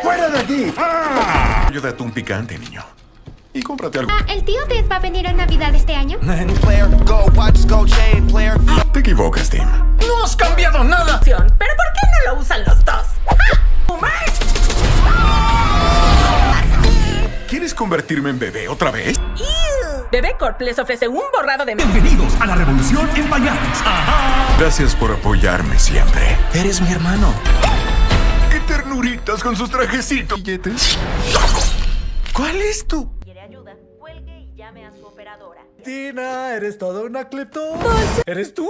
¡Fuera de aquí! Ayuda a un picante, niño. Y cómprate algo. ¿El tío Ted va a venir en Navidad este año? Te equivocas, Tim. ¡No has cambiado nada! ¿Pero por qué no lo usan los dos? ¿Quieres convertirme en bebé otra vez? Bebé Corp les ofrece un borrado de... Bienvenidos a la revolución en pañales. Gracias por apoyarme siempre. Eres mi hermano. ¡Qué ternuritas con sus trajecitos! ¿Billetes? ¿Cuál es tu...? ¿Quiere ayuda? Cuelgue y llame a su operadora. Tina, eres toda una clepto. ¿Eres tú?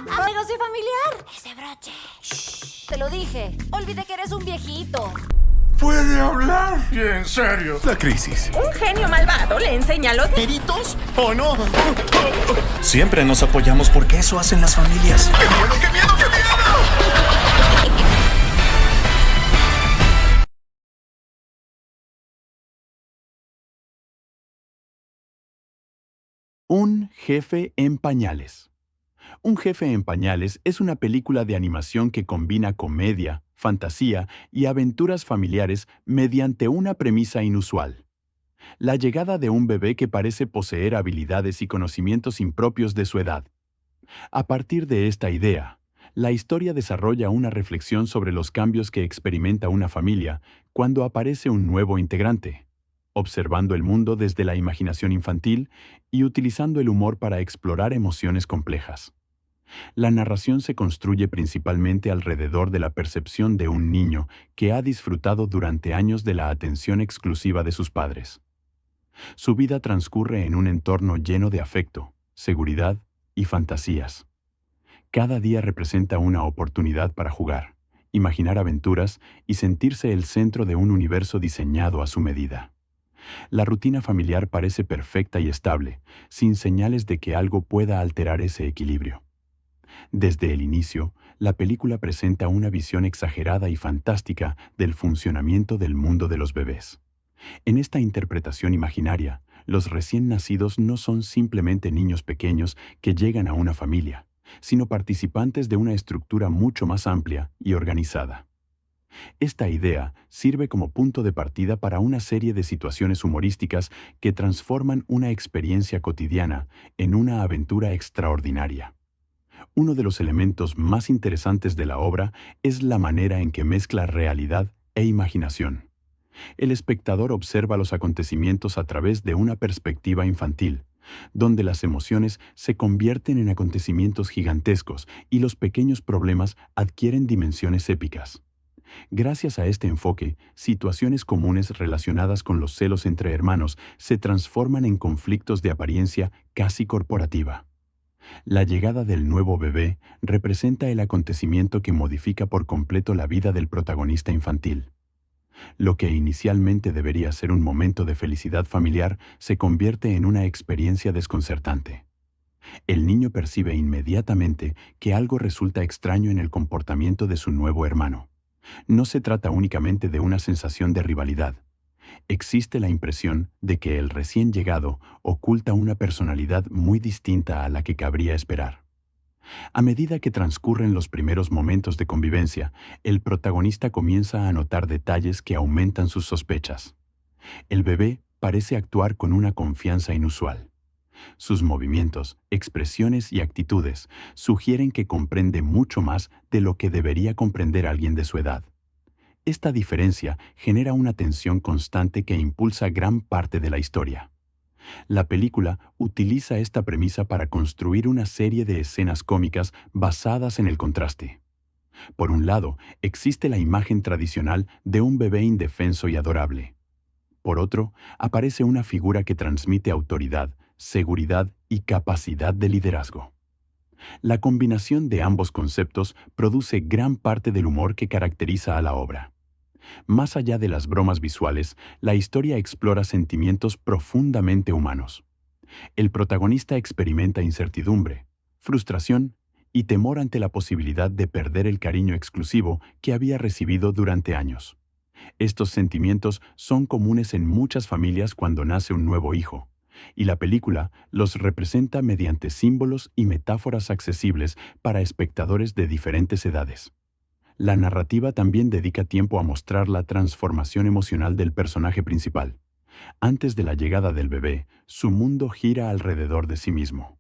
Negocio familiar. Ese broche. Shh. Te lo dije. Olvidé que eres un viejito. ¿Puede hablar? ¿Y en serio? La crisis. Un genio malvado le enseña a los... ¿Peritos o no? Siempre nos apoyamos porque eso hacen las familias. ¡Qué miedo, qué miedo, qué miedo! Un jefe en pañales. Un jefe en pañales es una película de animación que combina comedia, fantasía y aventuras familiares mediante una premisa inusual. La llegada de un bebé que parece poseer habilidades y conocimientos impropios de su edad. A partir de esta idea, la historia desarrolla una reflexión sobre los cambios que experimenta una familia cuando aparece un nuevo integrante, observando el mundo desde la imaginación infantil y utilizando el humor para explorar emociones complejas. La narración se construye principalmente alrededor de la percepción de un niño que ha disfrutado durante años de la atención exclusiva de sus padres. Su vida transcurre en un entorno lleno de afecto, seguridad y fantasías. Cada día representa una oportunidad para jugar, imaginar aventuras y sentirse el centro de un universo diseñado a su medida. La rutina familiar parece perfecta y estable, sin señales de que algo pueda alterar ese equilibrio. Desde el inicio, la película presenta una visión exagerada y fantástica del funcionamiento del mundo de los bebés. En esta interpretación imaginaria, los recién nacidos no son simplemente niños pequeños que llegan a una familia, sino participantes de una estructura mucho más amplia y organizada. Esta idea sirve como punto de partida para una serie de situaciones humorísticas que transforman una experiencia cotidiana en una aventura extraordinaria. Uno de los elementos más interesantes de la obra es la manera en que mezcla realidad e imaginación. El espectador observa los acontecimientos a través de una perspectiva infantil, donde las emociones se convierten en acontecimientos gigantescos y los pequeños problemas adquieren dimensiones épicas. Gracias a este enfoque, situaciones comunes relacionadas con los celos entre hermanos se transforman en conflictos de apariencia casi corporativa. La llegada del nuevo bebé representa el acontecimiento que modifica por completo la vida del protagonista infantil. Lo que inicialmente debería ser un momento de felicidad familiar se convierte en una experiencia desconcertante. El niño percibe inmediatamente que algo resulta extraño en el comportamiento de su nuevo hermano. No se trata únicamente de una sensación de rivalidad. Existe la impresión de que el recién llegado oculta una personalidad muy distinta a la que cabría esperar. A medida que transcurren los primeros momentos de convivencia, el protagonista comienza a notar detalles que aumentan sus sospechas. El bebé parece actuar con una confianza inusual. Sus movimientos, expresiones y actitudes sugieren que comprende mucho más de lo que debería comprender alguien de su edad. Esta diferencia genera una tensión constante que impulsa gran parte de la historia. La película utiliza esta premisa para construir una serie de escenas cómicas basadas en el contraste. Por un lado, existe la imagen tradicional de un bebé indefenso y adorable. Por otro, aparece una figura que transmite autoridad, seguridad y capacidad de liderazgo. La combinación de ambos conceptos produce gran parte del humor que caracteriza a la obra. Más allá de las bromas visuales, la historia explora sentimientos profundamente humanos. El protagonista experimenta incertidumbre, frustración y temor ante la posibilidad de perder el cariño exclusivo que había recibido durante años. Estos sentimientos son comunes en muchas familias cuando nace un nuevo hijo, y la película los representa mediante símbolos y metáforas accesibles para espectadores de diferentes edades. La narrativa también dedica tiempo a mostrar la transformación emocional del personaje principal. Antes de la llegada del bebé, su mundo gira alrededor de sí mismo.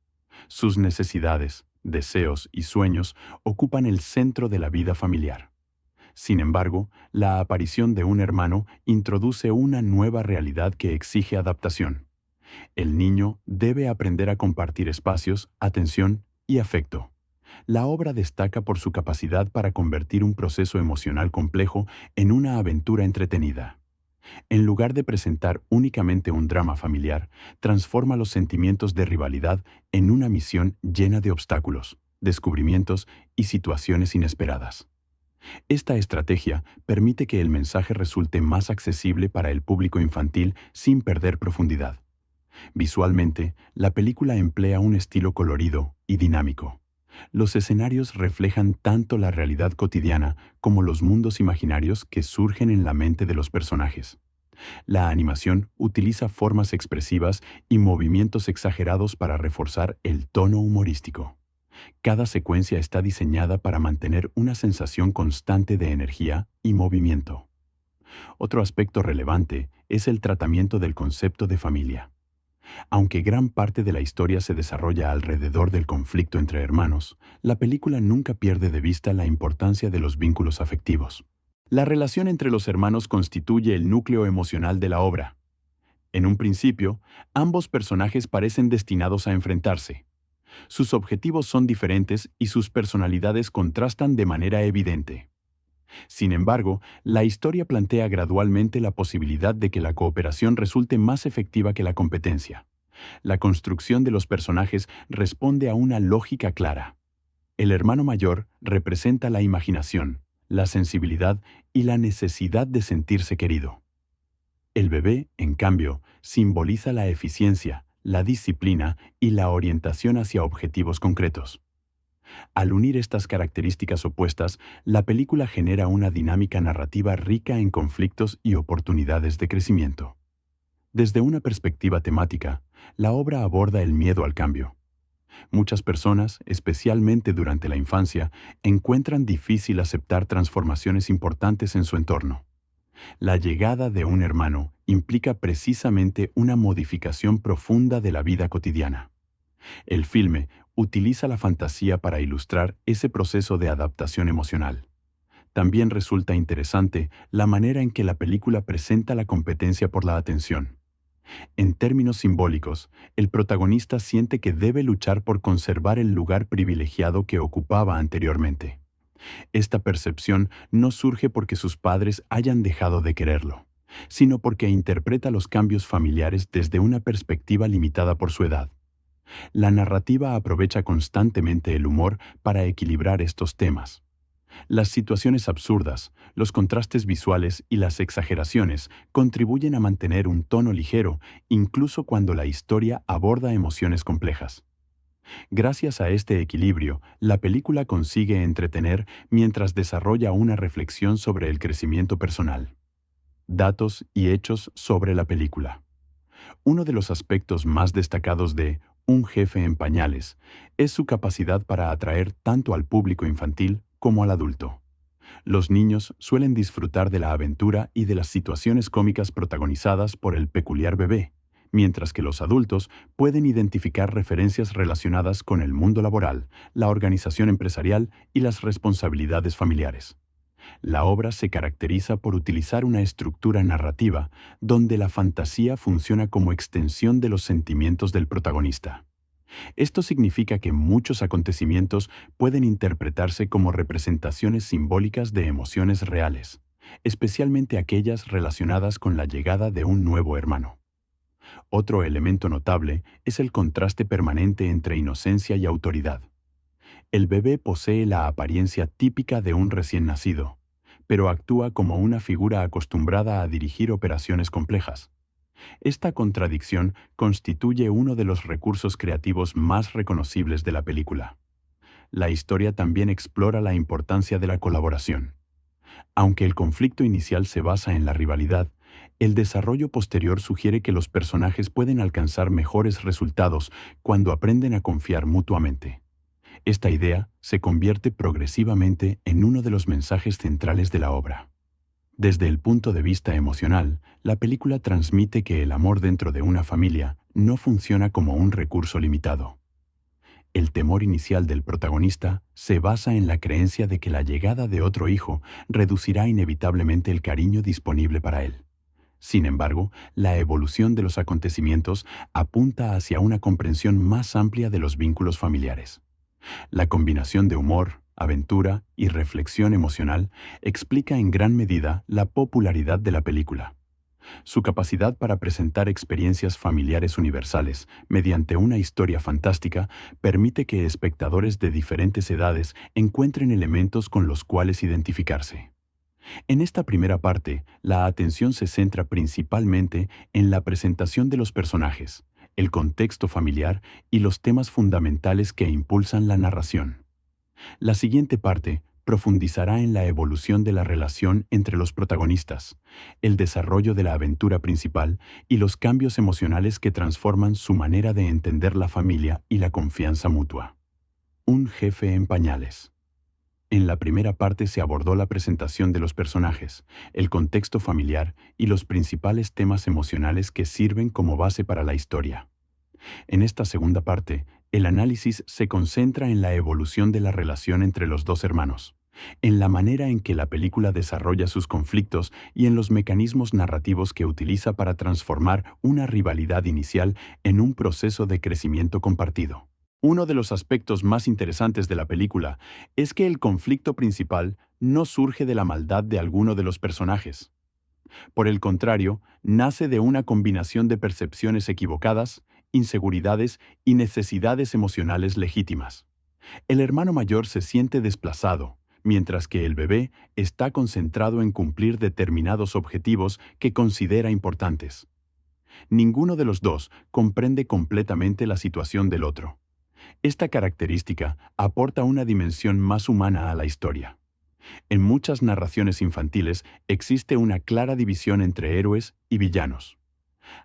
Sus necesidades, deseos y sueños ocupan el centro de la vida familiar. Sin embargo, la aparición de un hermano introduce una nueva realidad que exige adaptación. El niño debe aprender a compartir espacios, atención y afecto. La obra destaca por su capacidad para convertir un proceso emocional complejo en una aventura entretenida. En lugar de presentar únicamente un drama familiar, transforma los sentimientos de rivalidad en una misión llena de obstáculos, descubrimientos y situaciones inesperadas. Esta estrategia permite que el mensaje resulte más accesible para el público infantil sin perder profundidad. Visualmente, la película emplea un estilo colorido y dinámico. Los escenarios reflejan tanto la realidad cotidiana como los mundos imaginarios que surgen en la mente de los personajes. La animación utiliza formas expresivas y movimientos exagerados para reforzar el tono humorístico. Cada secuencia está diseñada para mantener una sensación constante de energía y movimiento. Otro aspecto relevante es el tratamiento del concepto de familia. Aunque gran parte de la historia se desarrolla alrededor del conflicto entre hermanos, la película nunca pierde de vista la importancia de los vínculos afectivos. La relación entre los hermanos constituye el núcleo emocional de la obra. En un principio, ambos personajes parecen destinados a enfrentarse. Sus objetivos son diferentes y sus personalidades contrastan de manera evidente. Sin embargo, la historia plantea gradualmente la posibilidad de que la cooperación resulte más efectiva que la competencia. La construcción de los personajes responde a una lógica clara. El hermano mayor representa la imaginación, la sensibilidad y la necesidad de sentirse querido. El bebé, en cambio, simboliza la eficiencia, la disciplina y la orientación hacia objetivos concretos. Al unir estas características opuestas, la película genera una dinámica narrativa rica en conflictos y oportunidades de crecimiento. Desde una perspectiva temática, la obra aborda el miedo al cambio. Muchas personas, especialmente durante la infancia, encuentran difícil aceptar transformaciones importantes en su entorno. La llegada de un hermano implica precisamente una modificación profunda de la vida cotidiana. El filme utiliza la fantasía para ilustrar ese proceso de adaptación emocional. También resulta interesante la manera en que la película presenta la competencia por la atención. En términos simbólicos, el protagonista siente que debe luchar por conservar el lugar privilegiado que ocupaba anteriormente. Esta percepción no surge porque sus padres hayan dejado de quererlo, sino porque interpreta los cambios familiares desde una perspectiva limitada por su edad. La narrativa aprovecha constantemente el humor para equilibrar estos temas. Las situaciones absurdas, los contrastes visuales y las exageraciones contribuyen a mantener un tono ligero, incluso cuando la historia aborda emociones complejas. Gracias a este equilibrio, la película consigue entretener mientras desarrolla una reflexión sobre el crecimiento personal. Datos y hechos sobre la película. Uno de los aspectos más destacados de Un jefe en pañales es su capacidad para atraer tanto al público infantil como al adulto. Los niños suelen disfrutar de la aventura y de las situaciones cómicas protagonizadas por el peculiar bebé, mientras que los adultos pueden identificar referencias relacionadas con el mundo laboral, la organización empresarial y las responsabilidades familiares. La obra se caracteriza por utilizar una estructura narrativa donde la fantasía funciona como extensión de los sentimientos del protagonista. Esto significa que muchos acontecimientos pueden interpretarse como representaciones simbólicas de emociones reales, especialmente aquellas relacionadas con la llegada de un nuevo hermano. Otro elemento notable es el contraste permanente entre inocencia y autoridad. El bebé posee la apariencia típica de un recién nacido, pero actúa como una figura acostumbrada a dirigir operaciones complejas. Esta contradicción constituye uno de los recursos creativos más reconocibles de la película. La historia también explora la importancia de la colaboración. Aunque el conflicto inicial se basa en la rivalidad, el desarrollo posterior sugiere que los personajes pueden alcanzar mejores resultados cuando aprenden a confiar mutuamente. Esta idea se convierte progresivamente en uno de los mensajes centrales de la obra. Desde el punto de vista emocional, la película transmite que el amor dentro de una familia no funciona como un recurso limitado. El temor inicial del protagonista se basa en la creencia de que la llegada de otro hijo reducirá inevitablemente el cariño disponible para él. Sin embargo, la evolución de los acontecimientos apunta hacia una comprensión más amplia de los vínculos familiares. La combinación de humor, aventura y reflexión emocional explica en gran medida la popularidad de la película. Su capacidad para presentar experiencias familiares universales mediante una historia fantástica permite que espectadores de diferentes edades encuentren elementos con los cuales identificarse. En esta primera parte, la atención se centra principalmente en la presentación de los personajes, el contexto familiar y los temas fundamentales que impulsan la narración. La siguiente parte profundizará en la evolución de la relación entre los protagonistas, el desarrollo de la aventura principal y los cambios emocionales que transforman su manera de entender la familia y la confianza mutua. Un jefe en pañales. En la primera parte se abordó la presentación de los personajes, el contexto familiar y los principales temas emocionales que sirven como base para la historia. En esta segunda parte, el análisis se concentra en la evolución de la relación entre los dos hermanos, en la manera en que la película desarrolla sus conflictos y en los mecanismos narrativos que utiliza para transformar una rivalidad inicial en un proceso de crecimiento compartido. Uno de los aspectos más interesantes de la película es que el conflicto principal no surge de la maldad de alguno de los personajes. Por el contrario, nace de una combinación de percepciones equivocadas, inseguridades y necesidades emocionales legítimas. El hermano mayor se siente desplazado, mientras que el bebé está concentrado en cumplir determinados objetivos que considera importantes. Ninguno de los dos comprende completamente la situación del otro. Esta característica aporta una dimensión más humana a la historia. En muchas narraciones infantiles existe una clara división entre héroes y villanos.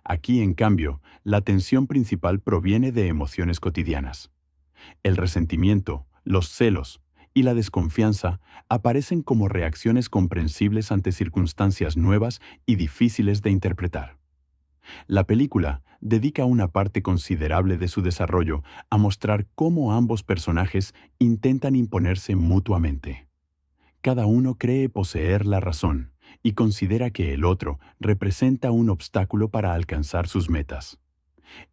Aquí, en cambio, la tensión principal proviene de emociones cotidianas. El resentimiento, los celos y la desconfianza aparecen como reacciones comprensibles ante circunstancias nuevas y difíciles de interpretar. La película dedica una parte considerable de su desarrollo a mostrar cómo ambos personajes intentan imponerse mutuamente. Cada uno cree poseer la razón y considera que el otro representa un obstáculo para alcanzar sus metas.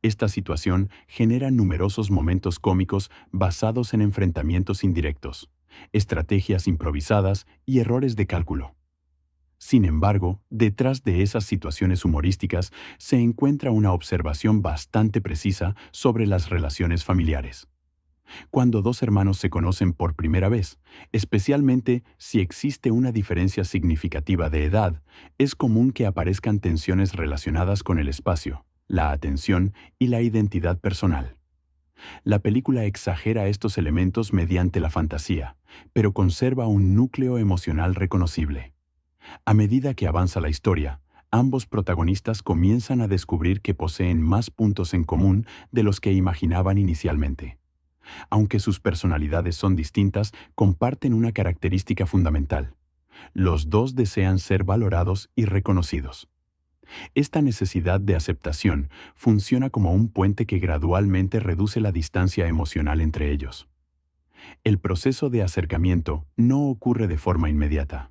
Esta situación genera numerosos momentos cómicos basados en enfrentamientos indirectos, estrategias improvisadas y errores de cálculo. Sin embargo, detrás de esas situaciones humorísticas se encuentra una observación bastante precisa sobre las relaciones familiares. Cuando dos hermanos se conocen por primera vez, especialmente si existe una diferencia significativa de edad, es común que aparezcan tensiones relacionadas con el espacio, la atención y la identidad personal. La película exagera estos elementos mediante la fantasía, pero conserva un núcleo emocional reconocible. A medida que avanza la historia, ambos protagonistas comienzan a descubrir que poseen más puntos en común de los que imaginaban inicialmente. Aunque sus personalidades son distintas, comparten una característica fundamental. Los dos desean ser valorados y reconocidos. Esta necesidad de aceptación funciona como un puente que gradualmente reduce la distancia emocional entre ellos. El proceso de acercamiento no ocurre de forma inmediata.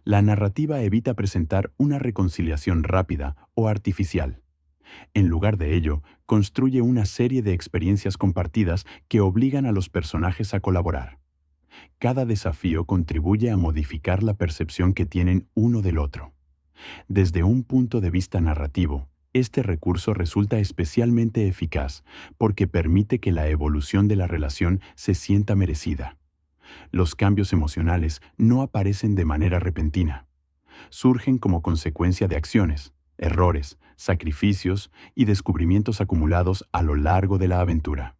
La narrativa evita presentar una reconciliación rápida o artificial. En lugar de ello, construye una serie de experiencias compartidas que obligan a los personajes a colaborar. Cada desafío contribuye a modificar la percepción que tienen uno del otro. Desde un punto de vista narrativo, este recurso resulta especialmente eficaz porque permite que la evolución de la relación se sienta merecida. Los cambios emocionales no aparecen de manera repentina. Surgen como consecuencia de acciones, errores, sacrificios y descubrimientos acumulados a lo largo de la aventura.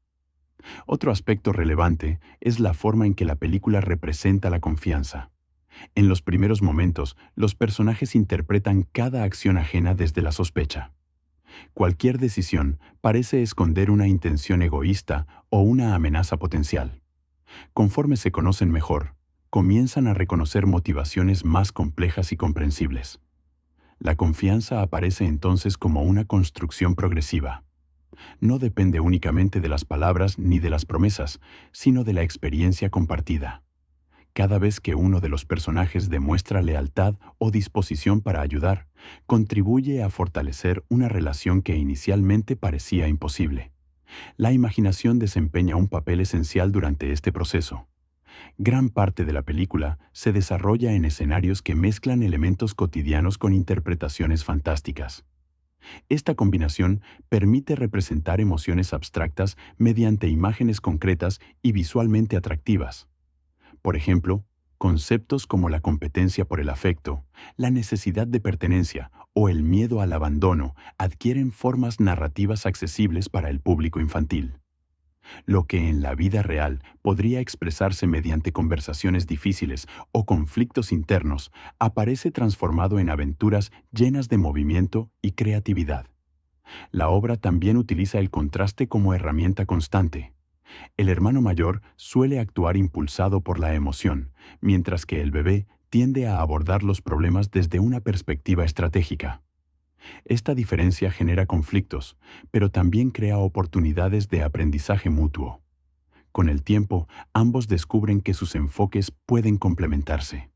Otro aspecto relevante es la forma en que la película representa la confianza. En los primeros momentos, los personajes interpretan cada acción ajena desde la sospecha. Cualquier decisión parece esconder una intención egoísta o una amenaza potencial. Conforme se conocen mejor, comienzan a reconocer motivaciones más complejas y comprensibles. La confianza aparece entonces como una construcción progresiva. No depende únicamente de las palabras ni de las promesas, sino de la experiencia compartida. Cada vez que uno de los personajes demuestra lealtad o disposición para ayudar, contribuye a fortalecer una relación que inicialmente parecía imposible. La imaginación desempeña un papel esencial durante este proceso. Gran parte de la película se desarrolla en escenarios que mezclan elementos cotidianos con interpretaciones fantásticas. Esta combinación permite representar emociones abstractas mediante imágenes concretas y visualmente atractivas. Por ejemplo, conceptos como la competencia por el afecto, la necesidad de pertenencia o el miedo al abandono adquieren formas narrativas accesibles para el público infantil. Lo que en la vida real podría expresarse mediante conversaciones difíciles o conflictos internos, aparece transformado en aventuras llenas de movimiento y creatividad. La obra también utiliza el contraste como herramienta constante. El hermano mayor suele actuar impulsado por la emoción, mientras que el bebé tiende a abordar los problemas desde una perspectiva estratégica. Esta diferencia genera conflictos, pero también crea oportunidades de aprendizaje mutuo. Con el tiempo, ambos descubren que sus enfoques pueden complementarse.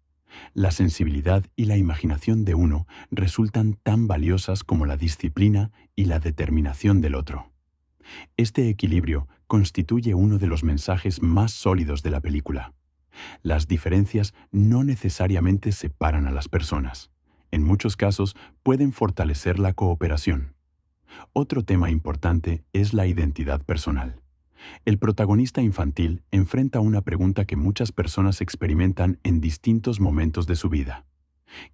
La sensibilidad y la imaginación de uno resultan tan valiosas como la disciplina y la determinación del otro. Este equilibrio constituye uno de los mensajes más sólidos de la película. Las diferencias no necesariamente separan a las personas. En muchos casos pueden fortalecer la cooperación. Otro tema importante es la identidad personal. El protagonista infantil enfrenta una pregunta que muchas personas experimentan en distintos momentos de su vida.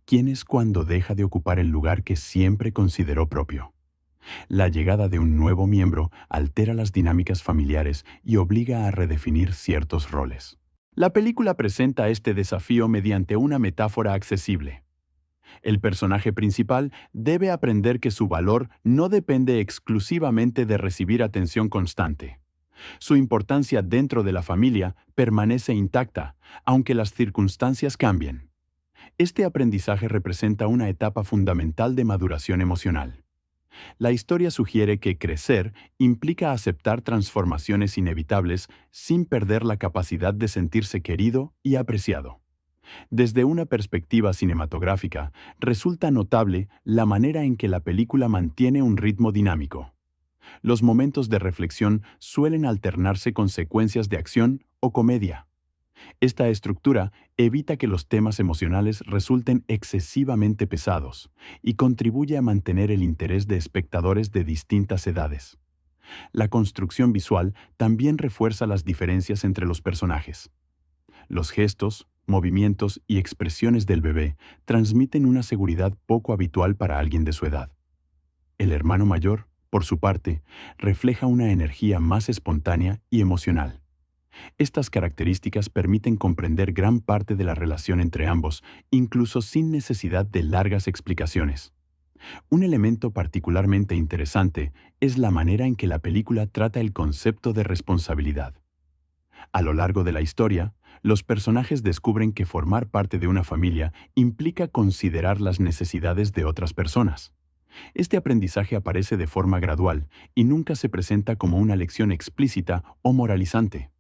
¿Quién es cuando deja de ocupar el lugar que siempre consideró propio? La llegada de un nuevo miembro altera las dinámicas familiares y obliga a redefinir ciertos roles. La película presenta este desafío mediante una metáfora accesible. El personaje principal debe aprender que su valor no depende exclusivamente de recibir atención constante. Su importancia dentro de la familia permanece intacta, aunque las circunstancias cambien. Este aprendizaje representa una etapa fundamental de maduración emocional. La historia sugiere que crecer implica aceptar transformaciones inevitables sin perder la capacidad de sentirse querido y apreciado. Desde una perspectiva cinematográfica, resulta notable la manera en que la película mantiene un ritmo dinámico. Los momentos de reflexión suelen alternarse con secuencias de acción o comedia. Esta estructura evita que los temas emocionales resulten excesivamente pesados y contribuye a mantener el interés de espectadores de distintas edades. La construcción visual también refuerza las diferencias entre los personajes. Los gestos, movimientos y expresiones del bebé transmiten una seguridad poco habitual para alguien de su edad. El hermano mayor, por su parte, refleja una energía más espontánea y emocional. Estas características permiten comprender gran parte de la relación entre ambos, incluso sin necesidad de largas explicaciones. Un elemento particularmente interesante es la manera en que la película trata el concepto de responsabilidad. A lo largo de la historia, los personajes descubren que formar parte de una familia implica considerar las necesidades de otras personas. Este aprendizaje aparece de forma gradual y nunca se presenta como una lección explícita o moralizante.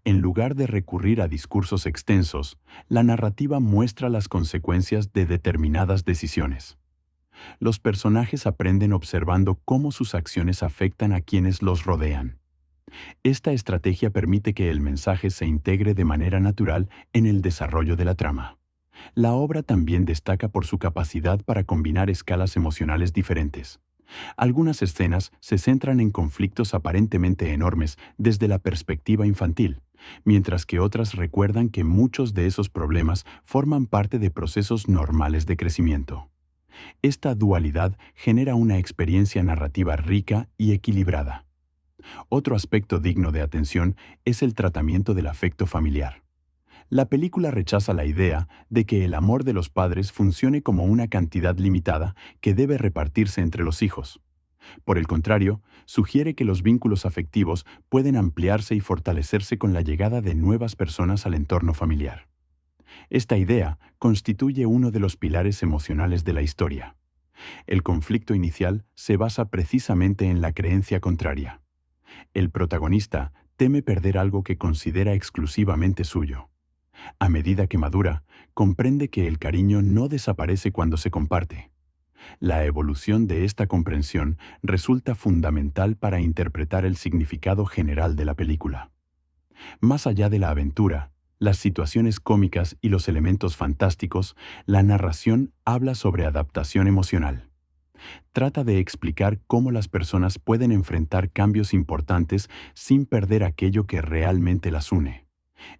En lugar de recurrir a discursos extensos, la narrativa muestra las consecuencias de determinadas decisiones. Los personajes aprenden observando cómo sus acciones afectan a quienes los rodean. Esta estrategia permite que el mensaje se integre de manera natural en el desarrollo de la trama. La obra también destaca por su capacidad para combinar escalas emocionales diferentes. Algunas escenas se centran en conflictos aparentemente enormes desde la perspectiva infantil, mientras que otras recuerdan que muchos de esos problemas forman parte de procesos normales de crecimiento. Esta dualidad genera una experiencia narrativa rica y equilibrada. Otro aspecto digno de atención es el tratamiento del afecto familiar. La película rechaza la idea de que el amor de los padres funcione como una cantidad limitada que debe repartirse entre los hijos. Por el contrario, sugiere que los vínculos afectivos pueden ampliarse y fortalecerse con la llegada de nuevas personas al entorno familiar. Esta idea constituye uno de los pilares emocionales de la historia. El conflicto inicial se basa precisamente en la creencia contraria. El protagonista teme perder algo que considera exclusivamente suyo. A medida que madura, comprende que el cariño no desaparece cuando se comparte. La evolución de esta comprensión resulta fundamental para interpretar el significado general de la película. Más allá de la aventura, las situaciones cómicas y los elementos fantásticos, la narración habla sobre adaptación emocional. Trata de explicar cómo las personas pueden enfrentar cambios importantes sin perder aquello que realmente las une.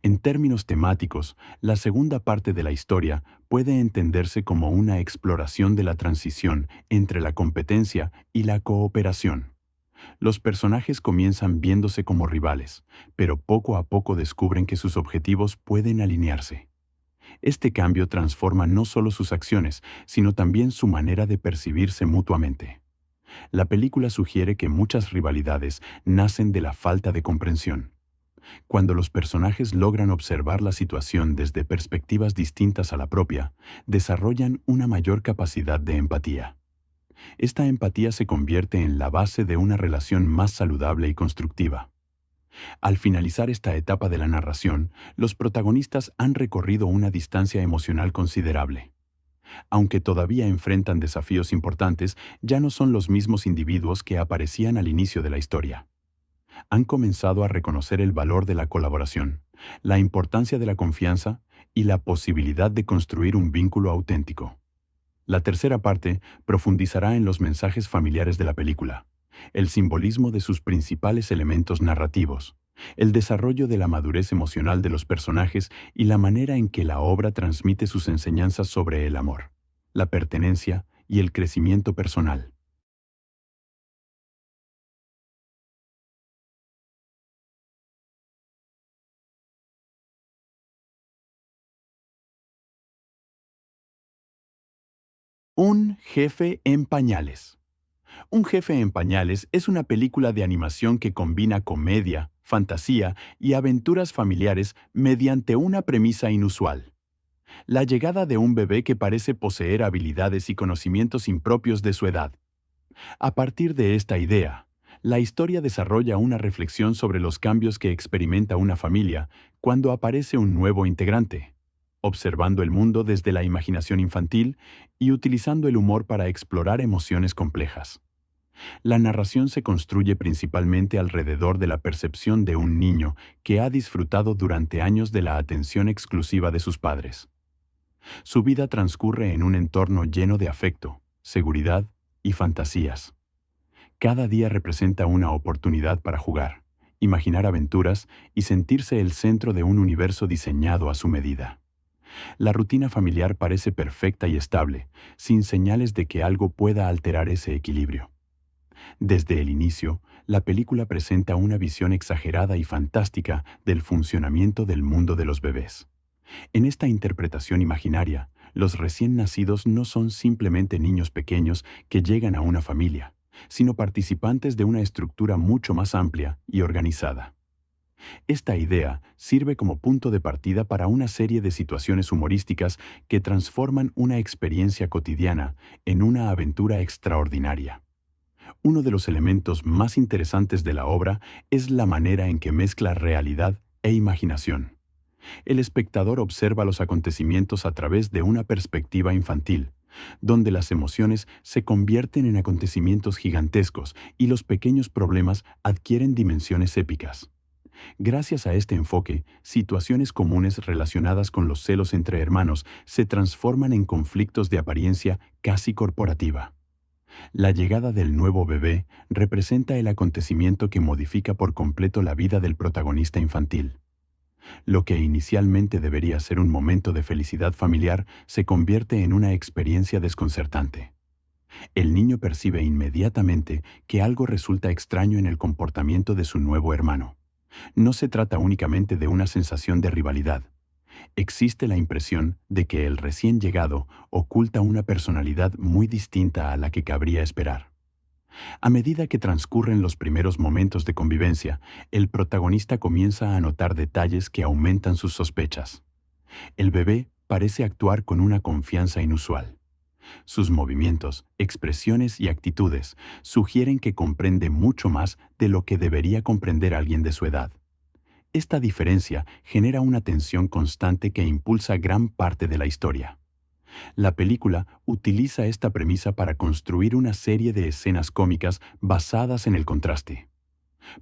En términos temáticos, la segunda parte de la historia puede entenderse como una exploración de la transición entre la competencia y la cooperación. Los personajes comienzan viéndose como rivales, pero poco a poco descubren que sus objetivos pueden alinearse. Este cambio transforma no solo sus acciones, sino también su manera de percibirse mutuamente. La película sugiere que muchas rivalidades nacen de la falta de comprensión. Cuando los personajes logran observar la situación desde perspectivas distintas a la propia, desarrollan una mayor capacidad de empatía. Esta empatía se convierte en la base de una relación más saludable y constructiva. Al finalizar esta etapa de la narración, los protagonistas han recorrido una distancia emocional considerable. Aunque todavía enfrentan desafíos importantes, ya no son los mismos individuos que aparecían al inicio de la historia. Han comenzado a reconocer el valor de la colaboración, la importancia de la confianza y la posibilidad de construir un vínculo auténtico. La tercera parte profundizará en los mensajes familiares de la película, el simbolismo de sus principales elementos narrativos, el desarrollo de la madurez emocional de los personajes y la manera en que la obra transmite sus enseñanzas sobre el amor, la pertenencia y el crecimiento personal. Un jefe en pañales. Un jefe en pañales es una película de animación que combina comedia, fantasía y aventuras familiares mediante una premisa inusual: la llegada de un bebé que parece poseer habilidades y conocimientos impropios de su edad. A partir de esta idea, la historia desarrolla una reflexión sobre los cambios que experimenta una familia cuando aparece un nuevo integrante, observando el mundo desde la imaginación infantil y utilizando el humor para explorar emociones complejas. La narración se construye principalmente alrededor de la percepción de un niño que ha disfrutado durante años de la atención exclusiva de sus padres. Su vida transcurre en un entorno lleno de afecto, seguridad y fantasías. Cada día representa una oportunidad para jugar, imaginar aventuras y sentirse el centro de un universo diseñado a su medida. La rutina familiar parece perfecta y estable, sin señales de que algo pueda alterar ese equilibrio. Desde el inicio, la película presenta una visión exagerada y fantástica del funcionamiento del mundo de los bebés. En esta interpretación imaginaria, los recién nacidos no son simplemente niños pequeños que llegan a una familia, sino participantes de una estructura mucho más amplia y organizada. Esta idea sirve como punto de partida para una serie de situaciones humorísticas que transforman una experiencia cotidiana en una aventura extraordinaria. Uno de los elementos más interesantes de la obra es la manera en que mezcla realidad e imaginación. El espectador observa los acontecimientos a través de una perspectiva infantil, donde las emociones se convierten en acontecimientos gigantescos y los pequeños problemas adquieren dimensiones épicas. Gracias a este enfoque, situaciones comunes relacionadas con los celos entre hermanos se transforman en conflictos de apariencia casi corporativa. La llegada del nuevo bebé representa el acontecimiento que modifica por completo la vida del protagonista infantil. Lo que inicialmente debería ser un momento de felicidad familiar se convierte en una experiencia desconcertante. El niño percibe inmediatamente que algo resulta extraño en el comportamiento de su nuevo hermano. No se trata únicamente de una sensación de rivalidad. Existe la impresión de que el recién llegado oculta una personalidad muy distinta a la que cabría esperar. A medida que transcurren los primeros momentos de convivencia, el protagonista comienza a notar detalles que aumentan sus sospechas. El bebé parece actuar con una confianza inusual. Sus movimientos, expresiones y actitudes sugieren que comprende mucho más de lo que debería comprender alguien de su edad. Esta diferencia genera una tensión constante que impulsa gran parte de la historia. La película utiliza esta premisa para construir una serie de escenas cómicas basadas en el contraste.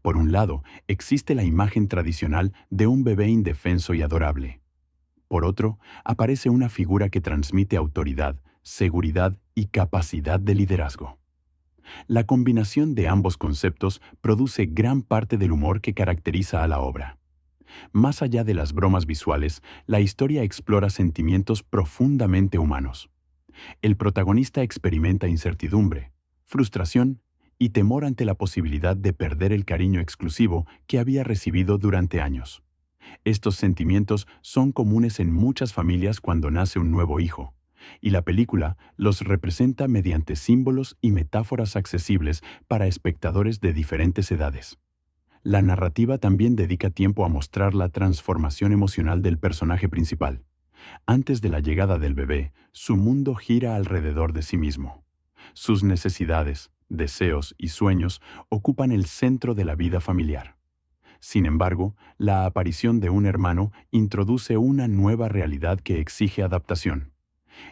Por un lado, existe la imagen tradicional de un bebé indefenso y adorable. Por otro, aparece una figura que transmite autoridad, seguridad y capacidad de liderazgo. La combinación de ambos conceptos produce gran parte del humor que caracteriza a la obra. Más allá de las bromas visuales, la historia explora sentimientos profundamente humanos. El protagonista experimenta incertidumbre, frustración y temor ante la posibilidad de perder el cariño exclusivo que había recibido durante años. Estos sentimientos son comunes en muchas familias cuando nace un nuevo hijo, y la película los representa mediante símbolos y metáforas accesibles para espectadores de diferentes edades. La narrativa también dedica tiempo a mostrar la transformación emocional del personaje principal. Antes de la llegada del bebé, su mundo gira alrededor de sí mismo. Sus necesidades, deseos y sueños ocupan el centro de la vida familiar. Sin embargo, la aparición de un hermano introduce una nueva realidad que exige adaptación.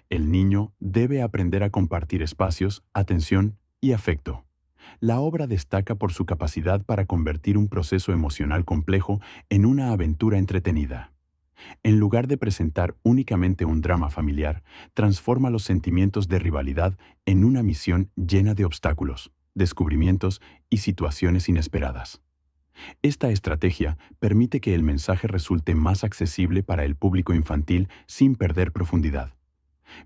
El niño debe aprender a compartir espacios, atención y afecto. La obra destaca por su capacidad para convertir un proceso emocional complejo en una aventura entretenida. En lugar de presentar únicamente un drama familiar, transforma los sentimientos de rivalidad en una misión llena de obstáculos, descubrimientos y situaciones inesperadas. Esta estrategia permite que el mensaje resulte más accesible para el público infantil sin perder profundidad.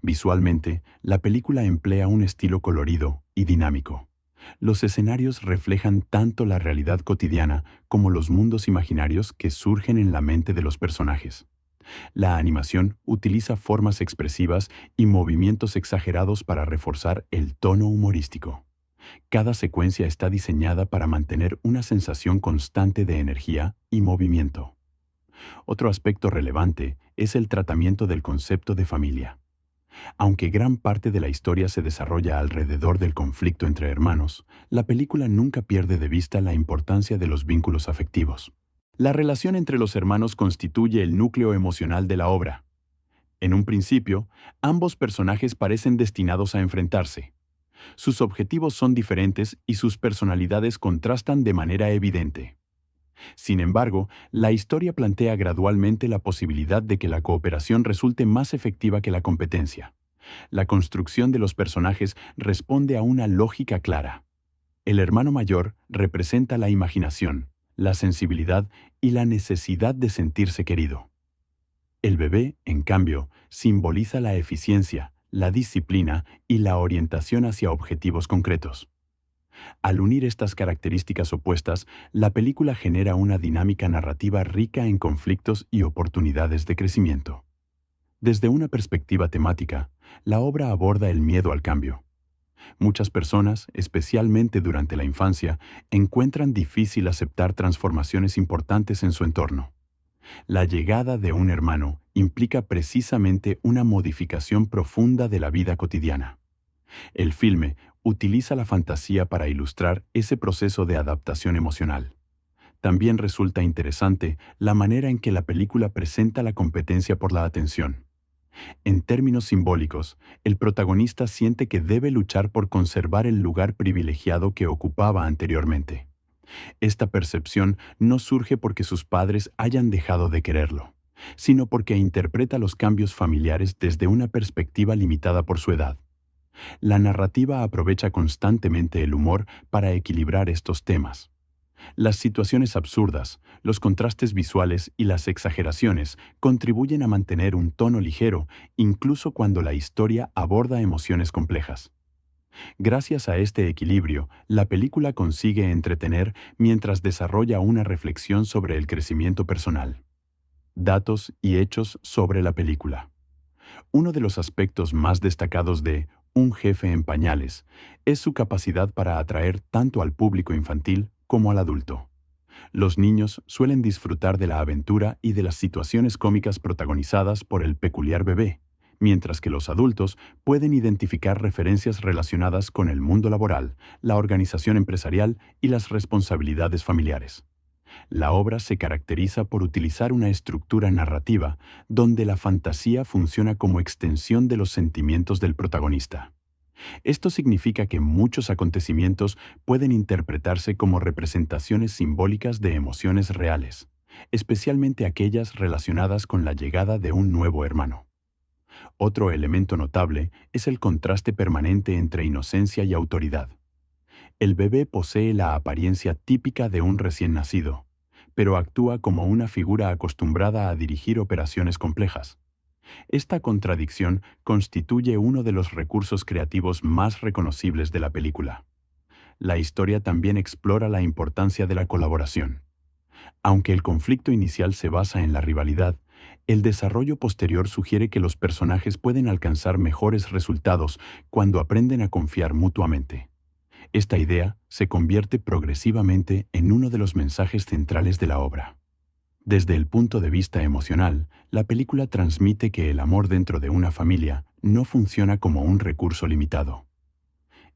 Visualmente, la película emplea un estilo colorido y dinámico. Los escenarios reflejan tanto la realidad cotidiana como los mundos imaginarios que surgen en la mente de los personajes. La animación utiliza formas expresivas y movimientos exagerados para reforzar el tono humorístico. Cada secuencia está diseñada para mantener una sensación constante de energía y movimiento. Otro aspecto relevante es el tratamiento del concepto de familia. Aunque gran parte de la historia se desarrolla alrededor del conflicto entre hermanos, la película nunca pierde de vista la importancia de los vínculos afectivos. La relación entre los hermanos constituye el núcleo emocional de la obra. En un principio, ambos personajes parecen destinados a enfrentarse. Sus objetivos son diferentes y sus personalidades contrastan de manera evidente. Sin embargo, la historia plantea gradualmente la posibilidad de que la cooperación resulte más efectiva que la competencia. La construcción de los personajes responde a una lógica clara. El hermano mayor representa la imaginación, la sensibilidad y la necesidad de sentirse querido. El bebé, en cambio, simboliza la eficiencia, la disciplina y la orientación hacia objetivos concretos. Al unir estas características opuestas, la película genera una dinámica narrativa rica en conflictos y oportunidades de crecimiento. Desde una perspectiva temática, la obra aborda el miedo al cambio. Muchas personas, especialmente durante la infancia, encuentran difícil aceptar transformaciones importantes en su entorno. La llegada de un hermano implica precisamente una modificación profunda de la vida cotidiana. El filme utiliza la fantasía para ilustrar ese proceso de adaptación emocional. También resulta interesante la manera en que la película presenta la competencia por la atención. En términos simbólicos, el protagonista siente que debe luchar por conservar el lugar privilegiado que ocupaba anteriormente. Esta percepción no surge porque sus padres hayan dejado de quererlo, sino porque interpreta los cambios familiares desde una perspectiva limitada por su edad. La narrativa aprovecha constantemente el humor para equilibrar estos temas. Las situaciones absurdas, los contrastes visuales y las exageraciones contribuyen a mantener un tono ligero, incluso cuando la historia aborda emociones complejas. Gracias a este equilibrio, la película consigue entretener mientras desarrolla una reflexión sobre el crecimiento personal. Datos y hechos sobre la película. Uno de los aspectos más destacados de Un jefe en pañales es su capacidad para atraer tanto al público infantil como al adulto. Los niños suelen disfrutar de la aventura y de las situaciones cómicas protagonizadas por el peculiar bebé, mientras que los adultos pueden identificar referencias relacionadas con el mundo laboral, la organización empresarial y las responsabilidades familiares. La obra se caracteriza por utilizar una estructura narrativa donde la fantasía funciona como extensión de los sentimientos del protagonista. Esto significa que muchos acontecimientos pueden interpretarse como representaciones simbólicas de emociones reales, especialmente aquellas relacionadas con la llegada de un nuevo hermano. Otro elemento notable es el contraste permanente entre inocencia y autoridad. El bebé posee la apariencia típica de un recién nacido, pero actúa como una figura acostumbrada a dirigir operaciones complejas. Esta contradicción constituye uno de los recursos creativos más reconocibles de la película. La historia también explora la importancia de la colaboración. Aunque el conflicto inicial se basa en la rivalidad, el desarrollo posterior sugiere que los personajes pueden alcanzar mejores resultados cuando aprenden a confiar mutuamente. Esta idea se convierte progresivamente en uno de los mensajes centrales de la obra. Desde el punto de vista emocional, la película transmite que el amor dentro de una familia no funciona como un recurso limitado.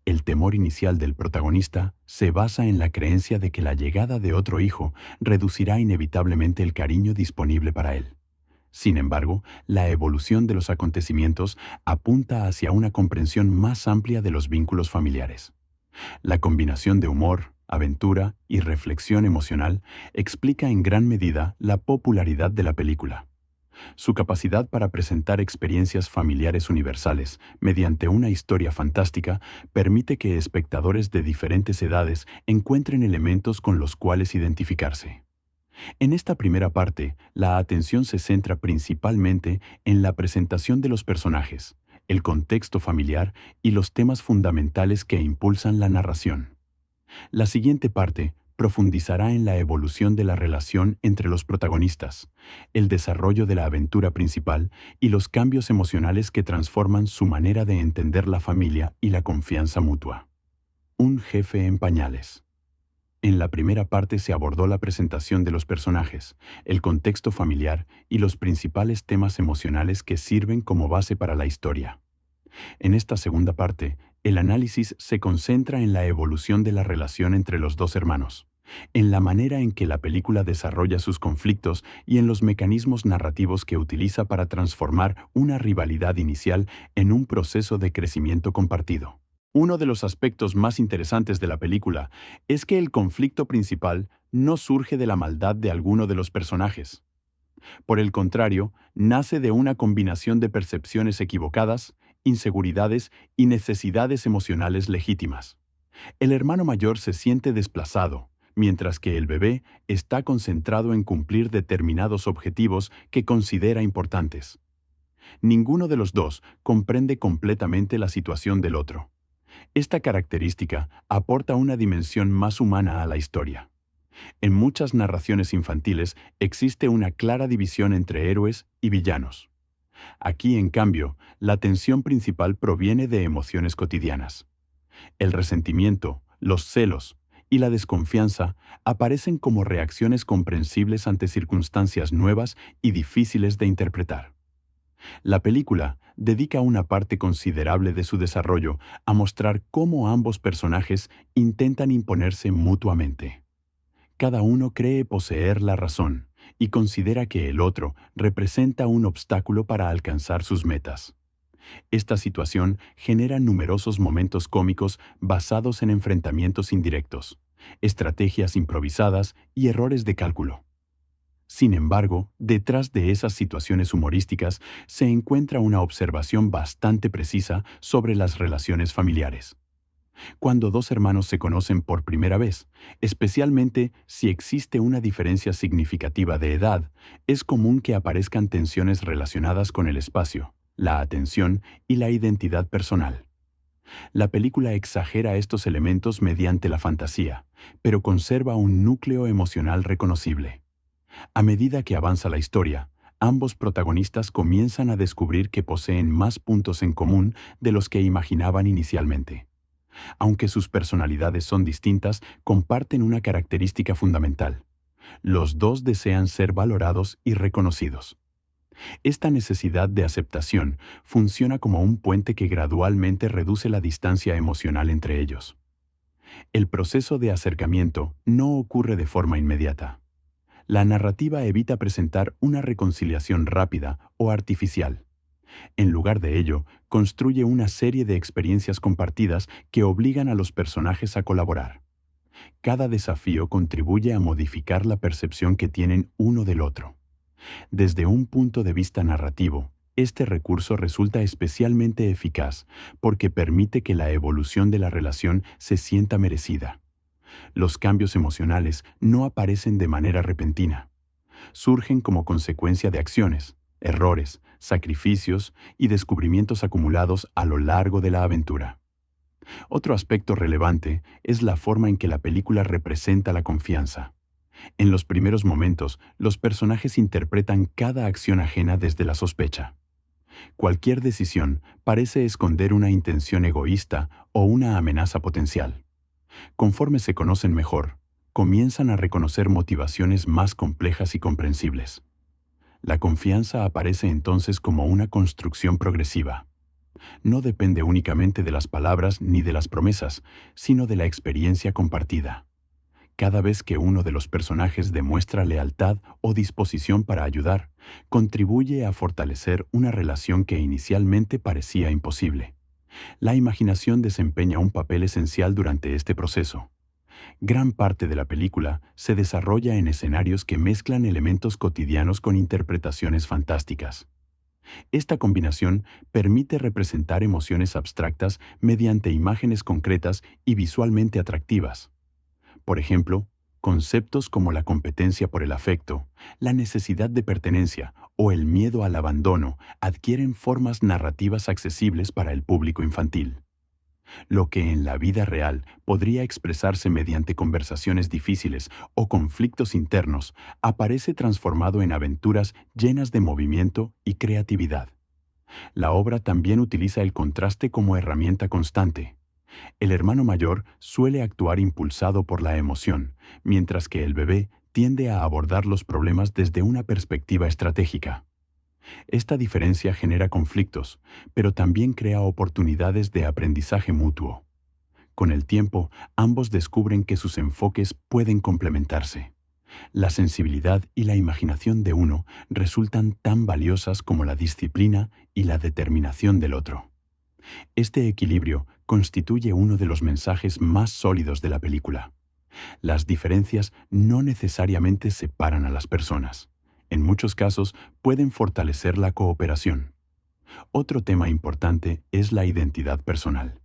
El temor inicial del protagonista se basa en la creencia de que la llegada de otro hijo reducirá inevitablemente el cariño disponible para él. Sin embargo, la evolución de los acontecimientos apunta hacia una comprensión más amplia de los vínculos familiares. La combinación de humor, aventura y reflexión emocional explica en gran medida la popularidad de la película. Su capacidad para presentar experiencias familiares universales mediante una historia fantástica permite que espectadores de diferentes edades encuentren elementos con los cuales identificarse. En esta primera parte, la atención se centra principalmente en la presentación de los personajes, el contexto familiar y los temas fundamentales que impulsan la narración. La siguiente parte profundizará en la evolución de la relación entre los protagonistas, el desarrollo de la aventura principal y los cambios emocionales que transforman su manera de entender la familia y la confianza mutua. Un jefe en pañales. En la primera parte se abordó la presentación de los personajes, el contexto familiar y los principales temas emocionales que sirven como base para la historia. En esta segunda parte, el análisis se concentra en la evolución de la relación entre los dos hermanos, en la manera en que la película desarrolla sus conflictos y en los mecanismos narrativos que utiliza para transformar una rivalidad inicial en un proceso de crecimiento compartido. Uno de los aspectos más interesantes de la película es que el conflicto principal no surge de la maldad de alguno de los personajes. Por el contrario, nace de una combinación de percepciones equivocadas, inseguridades y necesidades emocionales legítimas. El hermano mayor se siente desplazado, mientras que el bebé está concentrado en cumplir determinados objetivos que considera importantes. Ninguno de los dos comprende completamente la situación del otro. Esta característica aporta una dimensión más humana a la historia. En muchas narraciones infantiles existe una clara división entre héroes y villanos. Aquí, en cambio, la tensión principal proviene de emociones cotidianas. El resentimiento, los celos y la desconfianza aparecen como reacciones comprensibles ante circunstancias nuevas y difíciles de interpretar. La película dedica una parte considerable de su desarrollo a mostrar cómo ambos personajes intentan imponerse mutuamente. Cada uno cree poseer la razón y considera que el otro representa un obstáculo para alcanzar sus metas. Esta situación genera numerosos momentos cómicos basados en enfrentamientos indirectos, estrategias improvisadas y errores de cálculo. Sin embargo, detrás de esas situaciones humorísticas se encuentra una observación bastante precisa sobre las relaciones familiares. Cuando dos hermanos se conocen por primera vez, especialmente si existe una diferencia significativa de edad, es común que aparezcan tensiones relacionadas con el espacio, la atención y la identidad personal. La película exagera estos elementos mediante la fantasía, pero conserva un núcleo emocional reconocible. A medida que avanza la historia, ambos protagonistas comienzan a descubrir que poseen más puntos en común de los que imaginaban inicialmente. Aunque sus personalidades son distintas, comparten una característica fundamental. Los dos desean ser valorados y reconocidos. Esta necesidad de aceptación funciona como un puente que gradualmente reduce la distancia emocional entre ellos. El proceso de acercamiento no ocurre de forma inmediata. La narrativa evita presentar una reconciliación rápida o artificial. En lugar de ello, construye una serie de experiencias compartidas que obligan a los personajes a colaborar. Cada desafío contribuye a modificar la percepción que tienen uno del otro. Desde un punto de vista narrativo, este recurso resulta especialmente eficaz porque permite que la evolución de la relación se sienta merecida. Los cambios emocionales no aparecen de manera repentina. Surgen como consecuencia de acciones, errores, sacrificios y descubrimientos acumulados a lo largo de la aventura. Otro aspecto relevante es la forma en que la película representa la confianza. En los primeros momentos, los personajes interpretan cada acción ajena desde la sospecha. Cualquier decisión parece esconder una intención egoísta o una amenaza potencial. Conforme se conocen mejor, comienzan a reconocer motivaciones más complejas y comprensibles. La confianza aparece entonces como una construcción progresiva. No depende únicamente de las palabras ni de las promesas, sino de la experiencia compartida. Cada vez que uno de los personajes demuestra lealtad o disposición para ayudar, contribuye a fortalecer una relación que inicialmente parecía imposible. La imaginación desempeña un papel esencial durante este proceso. Gran parte de la película se desarrolla en escenarios que mezclan elementos cotidianos con interpretaciones fantásticas. Esta combinación permite representar emociones abstractas mediante imágenes concretas y visualmente atractivas. Por ejemplo, conceptos como la competencia por el afecto, la necesidad de pertenencia o el miedo al abandono adquieren formas narrativas accesibles para el público infantil. Lo que en la vida real podría expresarse mediante conversaciones difíciles o conflictos internos, aparece transformado en aventuras llenas de movimiento y creatividad. La obra también utiliza el contraste como herramienta constante. El hermano mayor suele actuar impulsado por la emoción, mientras que el bebé tiende a abordar los problemas desde una perspectiva estratégica. Esta diferencia genera conflictos, pero también crea oportunidades de aprendizaje mutuo. Con el tiempo, ambos descubren que sus enfoques pueden complementarse. La sensibilidad y la imaginación de uno resultan tan valiosas como la disciplina y la determinación del otro. Este equilibrio constituye uno de los mensajes más sólidos de la película. Las diferencias no necesariamente separan a las personas. En muchos casos pueden fortalecer la cooperación. Otro tema importante es la identidad personal.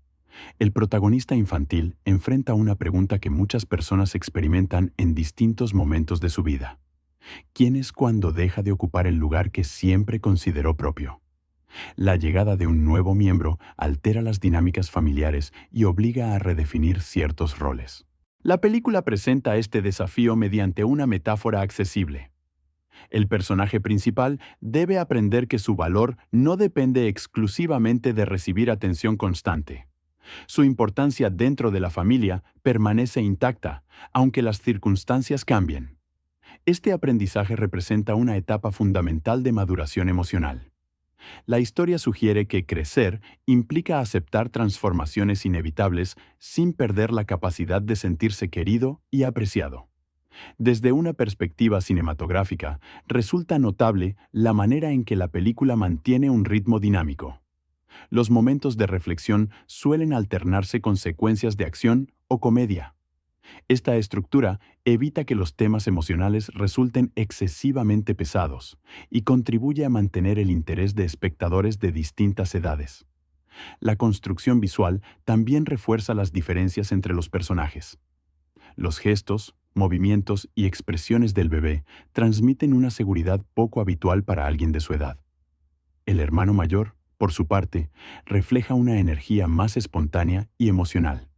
El protagonista infantil enfrenta una pregunta que muchas personas experimentan en distintos momentos de su vida. ¿Quién es cuando deja de ocupar el lugar que siempre consideró propio? La llegada de un nuevo miembro altera las dinámicas familiares y obliga a redefinir ciertos roles. La película presenta este desafío mediante una metáfora accesible. El personaje principal debe aprender que su valor no depende exclusivamente de recibir atención constante. Su importancia dentro de la familia permanece intacta, aunque las circunstancias cambien. Este aprendizaje representa una etapa fundamental de maduración emocional. La historia sugiere que crecer implica aceptar transformaciones inevitables sin perder la capacidad de sentirse querido y apreciado. Desde una perspectiva cinematográfica, resulta notable la manera en que la película mantiene un ritmo dinámico. Los momentos de reflexión suelen alternarse con secuencias de acción o comedia. Esta estructura evita que los temas emocionales resulten excesivamente pesados y contribuye a mantener el interés de espectadores de distintas edades. La construcción visual también refuerza las diferencias entre los personajes. Los gestos, movimientos y expresiones del bebé transmiten una seguridad poco habitual para alguien de su edad. El hermano mayor, por su parte, refleja una energía más espontánea y emocional.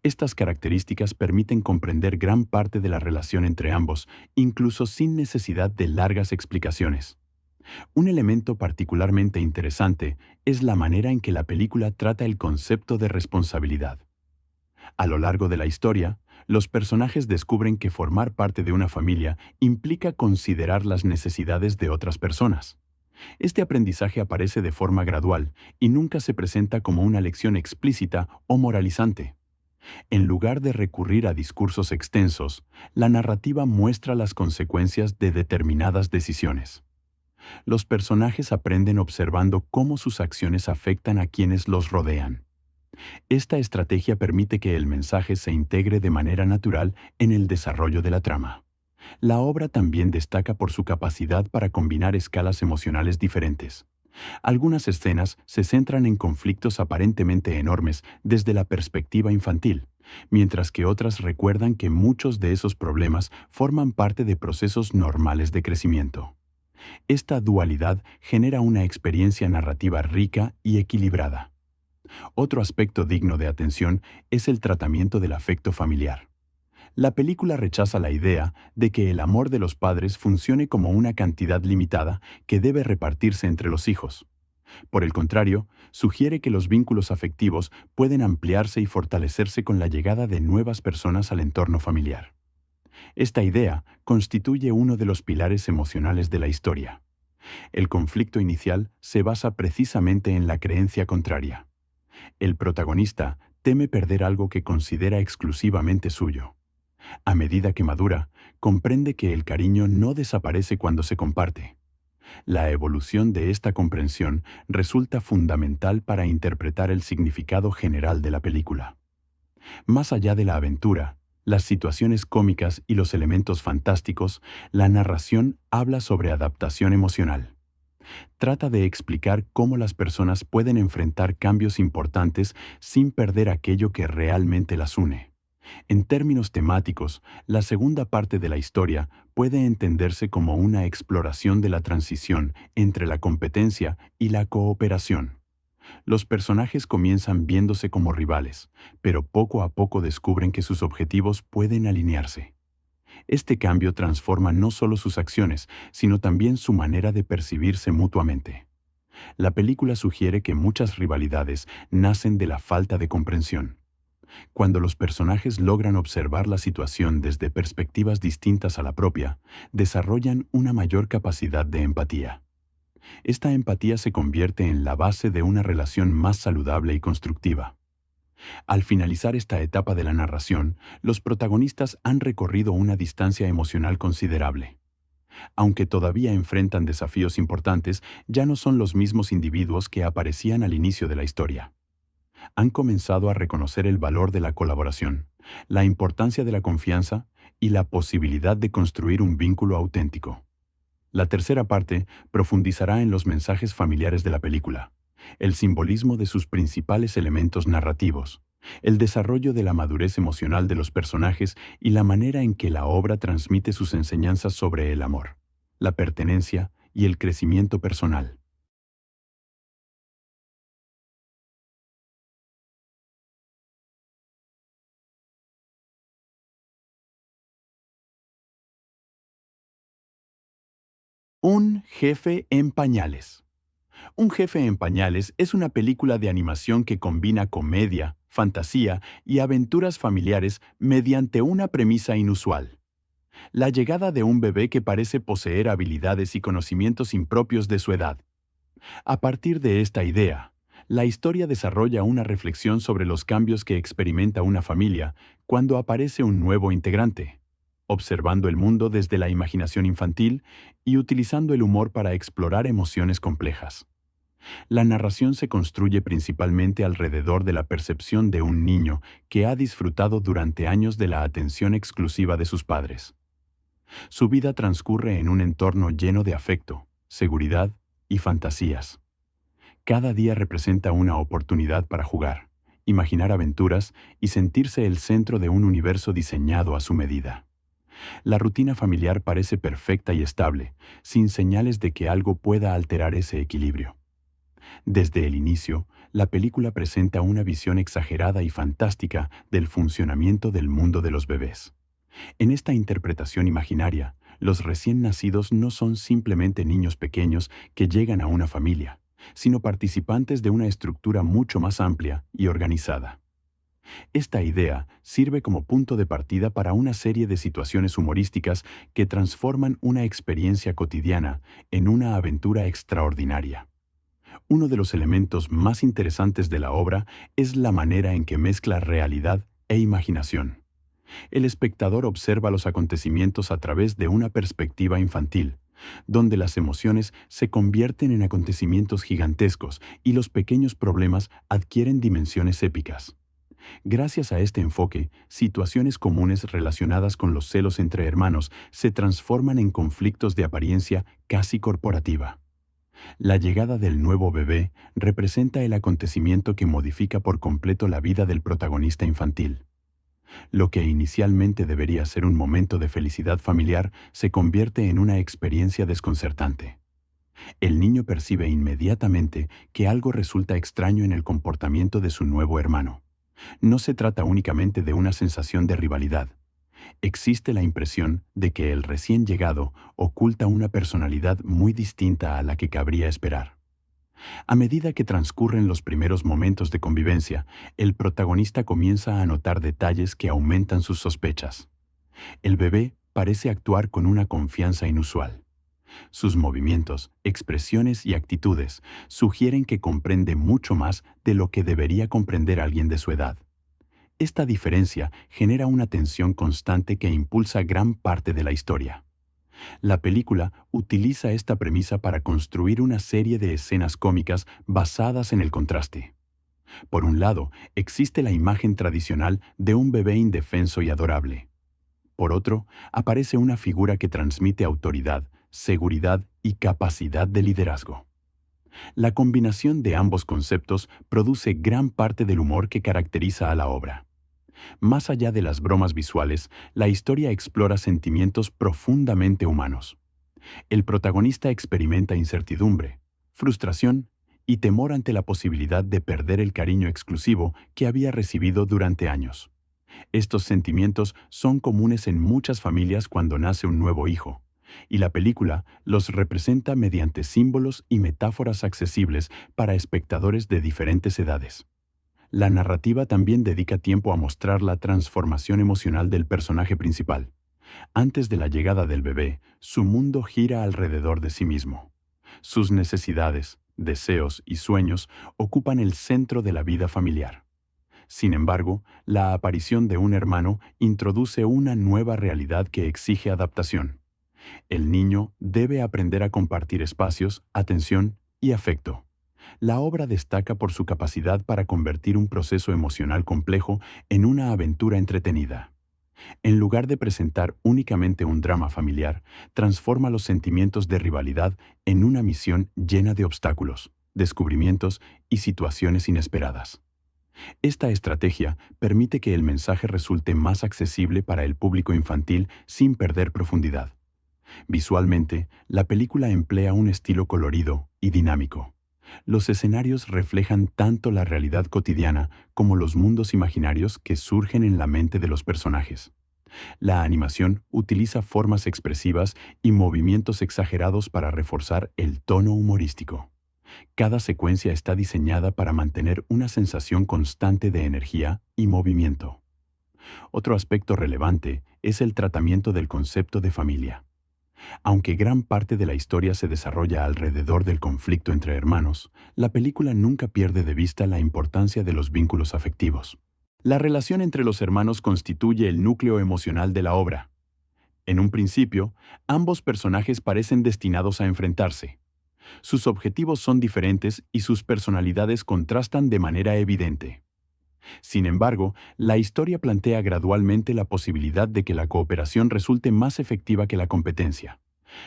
Estas características permiten comprender gran parte de la relación entre ambos, incluso sin necesidad de largas explicaciones. Un elemento particularmente interesante es la manera en que la película trata el concepto de responsabilidad. A lo largo de la historia, los personajes descubren que formar parte de una familia implica considerar las necesidades de otras personas. Este aprendizaje aparece de forma gradual y nunca se presenta como una lección explícita o moralizante. En lugar de recurrir a discursos extensos, la narrativa muestra las consecuencias de determinadas decisiones. Los personajes aprenden observando cómo sus acciones afectan a quienes los rodean. Esta estrategia permite que el mensaje se integre de manera natural en el desarrollo de la trama. La obra también destaca por su capacidad para combinar escalas emocionales diferentes. Algunas escenas se centran en conflictos aparentemente enormes desde la perspectiva infantil, mientras que otras recuerdan que muchos de esos problemas forman parte de procesos normales de crecimiento. Esta dualidad genera una experiencia narrativa rica y equilibrada. Otro aspecto digno de atención es el tratamiento del afecto familiar. La película rechaza la idea de que el amor de los padres funcione como una cantidad limitada que debe repartirse entre los hijos. Por el contrario, sugiere que los vínculos afectivos pueden ampliarse y fortalecerse con la llegada de nuevas personas al entorno familiar. Esta idea constituye uno de los pilares emocionales de la historia. El conflicto inicial se basa precisamente en la creencia contraria. El protagonista teme perder algo que considera exclusivamente suyo. A medida que madura, comprende que el cariño no desaparece cuando se comparte. La evolución de esta comprensión resulta fundamental para interpretar el significado general de la película. Más allá de la aventura, las situaciones cómicas y los elementos fantásticos, la narración habla sobre adaptación emocional. Trata de explicar cómo las personas pueden enfrentar cambios importantes sin perder aquello que realmente las une. En términos temáticos, la segunda parte de la historia puede entenderse como una exploración de la transición entre la competencia y la cooperación. Los personajes comienzan viéndose como rivales, pero poco a poco descubren que sus objetivos pueden alinearse. Este cambio transforma no solo sus acciones, sino también su manera de percibirse mutuamente. La película sugiere que muchas rivalidades nacen de la falta de comprensión. Cuando los personajes logran observar la situación desde perspectivas distintas a la propia, desarrollan una mayor capacidad de empatía. Esta empatía se convierte en la base de una relación más saludable y constructiva. Al finalizar esta etapa de la narración, los protagonistas han recorrido una distancia emocional considerable. Aunque todavía enfrentan desafíos importantes, ya no son los mismos individuos que aparecían al inicio de la historia. Han comenzado a reconocer el valor de la colaboración, la importancia de la confianza y la posibilidad de construir un vínculo auténtico. La tercera parte profundizará en los mensajes familiares de la película, el simbolismo de sus principales elementos narrativos, el desarrollo de la madurez emocional de los personajes y la manera en que la obra transmite sus enseñanzas sobre el amor, la pertenencia y el crecimiento personal. Un jefe en pañales. Un jefe en pañales es una película de animación que combina comedia, fantasía y aventuras familiares mediante una premisa inusual. La llegada de un bebé que parece poseer habilidades y conocimientos impropios de su edad. A partir de esta idea, la historia desarrolla una reflexión sobre los cambios que experimenta una familia cuando aparece un nuevo integrante, observando el mundo desde la imaginación infantil y utilizando el humor para explorar emociones complejas. La narración se construye principalmente alrededor de la percepción de un niño que ha disfrutado durante años de la atención exclusiva de sus padres. Su vida transcurre en un entorno lleno de afecto, seguridad y fantasías. Cada día representa una oportunidad para jugar, imaginar aventuras y sentirse el centro de un universo diseñado a su medida. La rutina familiar parece perfecta y estable, sin señales de que algo pueda alterar ese equilibrio. Desde el inicio, la película presenta una visión exagerada y fantástica del funcionamiento del mundo de los bebés. En esta interpretación imaginaria, Los recién nacidos no son simplemente niños pequeños que llegan a una familia, sino participantes de una estructura mucho más amplia y organizada. Esta idea sirve como punto de partida para una serie de situaciones humorísticas que transforman una experiencia cotidiana en una aventura extraordinaria. Uno de los elementos más interesantes de la obra es la manera en que mezcla realidad e imaginación. El espectador observa los acontecimientos a través de una perspectiva infantil, donde las emociones se convierten en acontecimientos gigantescos y los pequeños problemas adquieren dimensiones épicas. Gracias a este enfoque, situaciones comunes relacionadas con los celos entre hermanos se transforman en conflictos de apariencia casi corporativa. La llegada del nuevo bebé representa el acontecimiento que modifica por completo la vida del protagonista infantil. Lo que inicialmente debería ser un momento de felicidad familiar se convierte en una experiencia desconcertante. El niño percibe inmediatamente que algo resulta extraño en el comportamiento de su nuevo hermano. No se trata únicamente de una sensación de rivalidad. Existe la impresión de que el recién llegado oculta una personalidad muy distinta a la que cabría esperar. A medida que transcurren los primeros momentos de convivencia, el protagonista comienza a notar detalles que aumentan sus sospechas. El bebé parece actuar con una confianza inusual. Sus movimientos, expresiones y actitudes sugieren que comprende mucho más de lo que debería comprender alguien de su edad. Esta diferencia genera una tensión constante que impulsa gran parte de la historia. La película utiliza esta premisa para construir una serie de escenas cómicas basadas en el contraste. Por un lado, existe la imagen tradicional de un bebé indefenso y adorable. Por otro, aparece una figura que transmite autoridad, seguridad y capacidad de liderazgo. La combinación de ambos conceptos produce gran parte del humor que caracteriza a la obra. Más allá de las bromas visuales, la historia explora sentimientos profundamente humanos. El protagonista experimenta incertidumbre, frustración y temor ante la posibilidad de perder el cariño exclusivo que había recibido durante años. Estos sentimientos son comunes en muchas familias cuando nace un nuevo hijo, y la película los representa mediante símbolos y metáforas accesibles para espectadores de diferentes edades. La narrativa también dedica tiempo a mostrar la transformación emocional del personaje principal. Antes de la llegada del bebé, su mundo gira alrededor de sí mismo. Sus necesidades, deseos y sueños ocupan el centro de la vida familiar. Sin embargo, la aparición de un hermano introduce una nueva realidad que exige adaptación. El niño debe aprender a compartir espacios, atención y afecto. La obra destaca por su capacidad para convertir un proceso emocional complejo en una aventura entretenida. En lugar de presentar únicamente un drama familiar, transforma los sentimientos de rivalidad en una misión llena de obstáculos, descubrimientos y situaciones inesperadas. Esta estrategia permite que el mensaje resulte más accesible para el público infantil sin perder profundidad. Visualmente, la película emplea un estilo colorido y dinámico. Los escenarios reflejan tanto la realidad cotidiana como los mundos imaginarios que surgen en la mente de los personajes. La animación utiliza formas expresivas y movimientos exagerados para reforzar el tono humorístico. Cada secuencia está diseñada para mantener una sensación constante de energía y movimiento. Otro aspecto relevante es el tratamiento del concepto de familia. Aunque gran parte de la historia se desarrolla alrededor del conflicto entre hermanos, la película nunca pierde de vista la importancia de los vínculos afectivos. La relación entre los hermanos constituye el núcleo emocional de la obra. En un principio, ambos personajes parecen destinados a enfrentarse. Sus objetivos son diferentes y sus personalidades contrastan de manera evidente. Sin embargo, la historia plantea gradualmente la posibilidad de que la cooperación resulte más efectiva que la competencia.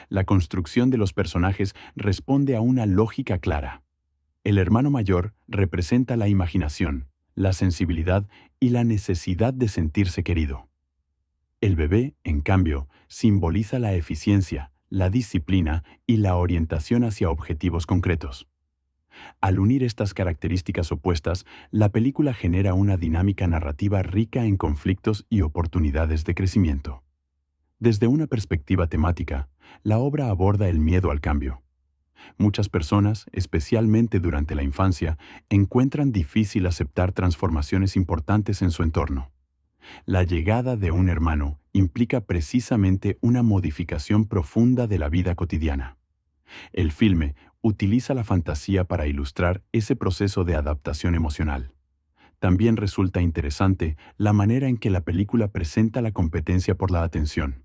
La construcción de los personajes responde a una lógica clara. El hermano mayor representa la imaginación, la sensibilidad y la necesidad de sentirse querido. El bebé, en cambio, simboliza la eficiencia, la disciplina y la orientación hacia objetivos concretos. Al unir estas características opuestas, la película genera una dinámica narrativa rica en conflictos y oportunidades de crecimiento. Desde una perspectiva temática, la obra aborda el miedo al cambio. Muchas personas, especialmente durante la infancia, encuentran difícil aceptar transformaciones importantes en su entorno. La llegada de un hermano implica precisamente una modificación profunda de la vida cotidiana. El filme utiliza la fantasía para ilustrar ese proceso de adaptación emocional. También resulta interesante la manera en que la película presenta la competencia por la atención.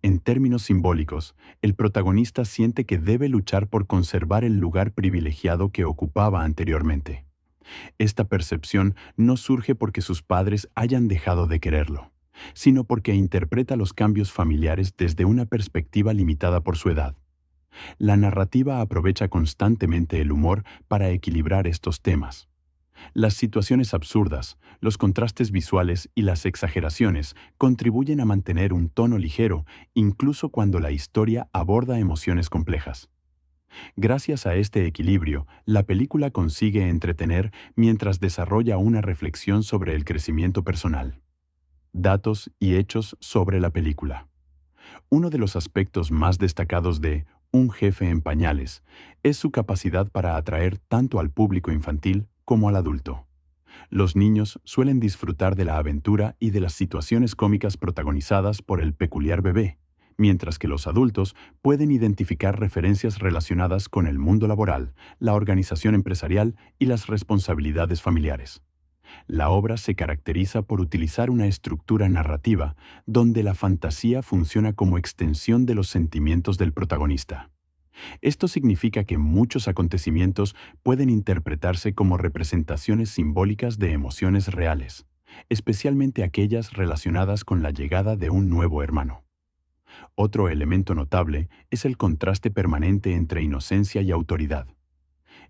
En términos simbólicos, el protagonista siente que debe luchar por conservar el lugar privilegiado que ocupaba anteriormente. Esta percepción no surge porque sus padres hayan dejado de quererlo, sino porque interpreta los cambios familiares desde una perspectiva limitada por su edad. La narrativa aprovecha constantemente el humor para equilibrar estos temas. Las situaciones absurdas, los contrastes visuales y las exageraciones contribuyen a mantener un tono ligero, incluso cuando la historia aborda emociones complejas. Gracias a este equilibrio, la película consigue entretener mientras desarrolla una reflexión sobre el crecimiento personal. Datos y hechos sobre la película. Uno de los aspectos más destacados de Un jefe en pañales es su capacidad para atraer tanto al público infantil como al adulto. Los niños suelen disfrutar de la aventura y de las situaciones cómicas protagonizadas por el peculiar bebé, mientras que los adultos pueden identificar referencias relacionadas con el mundo laboral, la organización empresarial y las responsabilidades familiares. La obra se caracteriza por utilizar una estructura narrativa donde la fantasía funciona como extensión de los sentimientos del protagonista. Esto significa que muchos acontecimientos pueden interpretarse como representaciones simbólicas de emociones reales, especialmente aquellas relacionadas con la llegada de un nuevo hermano. Otro elemento notable es el contraste permanente entre inocencia y autoridad.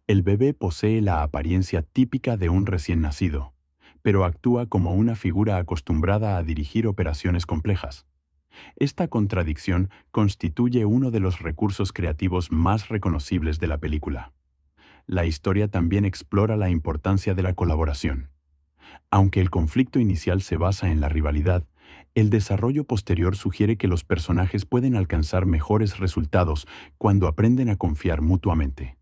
El bebé posee la apariencia típica de un recién nacido, pero actúa como una figura acostumbrada a dirigir operaciones complejas. Esta contradicción constituye uno de los recursos creativos más reconocibles de la película. La historia también explora la importancia de la colaboración. Aunque el conflicto inicial se basa en la rivalidad, el desarrollo posterior sugiere que los personajes pueden alcanzar mejores resultados cuando aprenden a confiar mutuamente.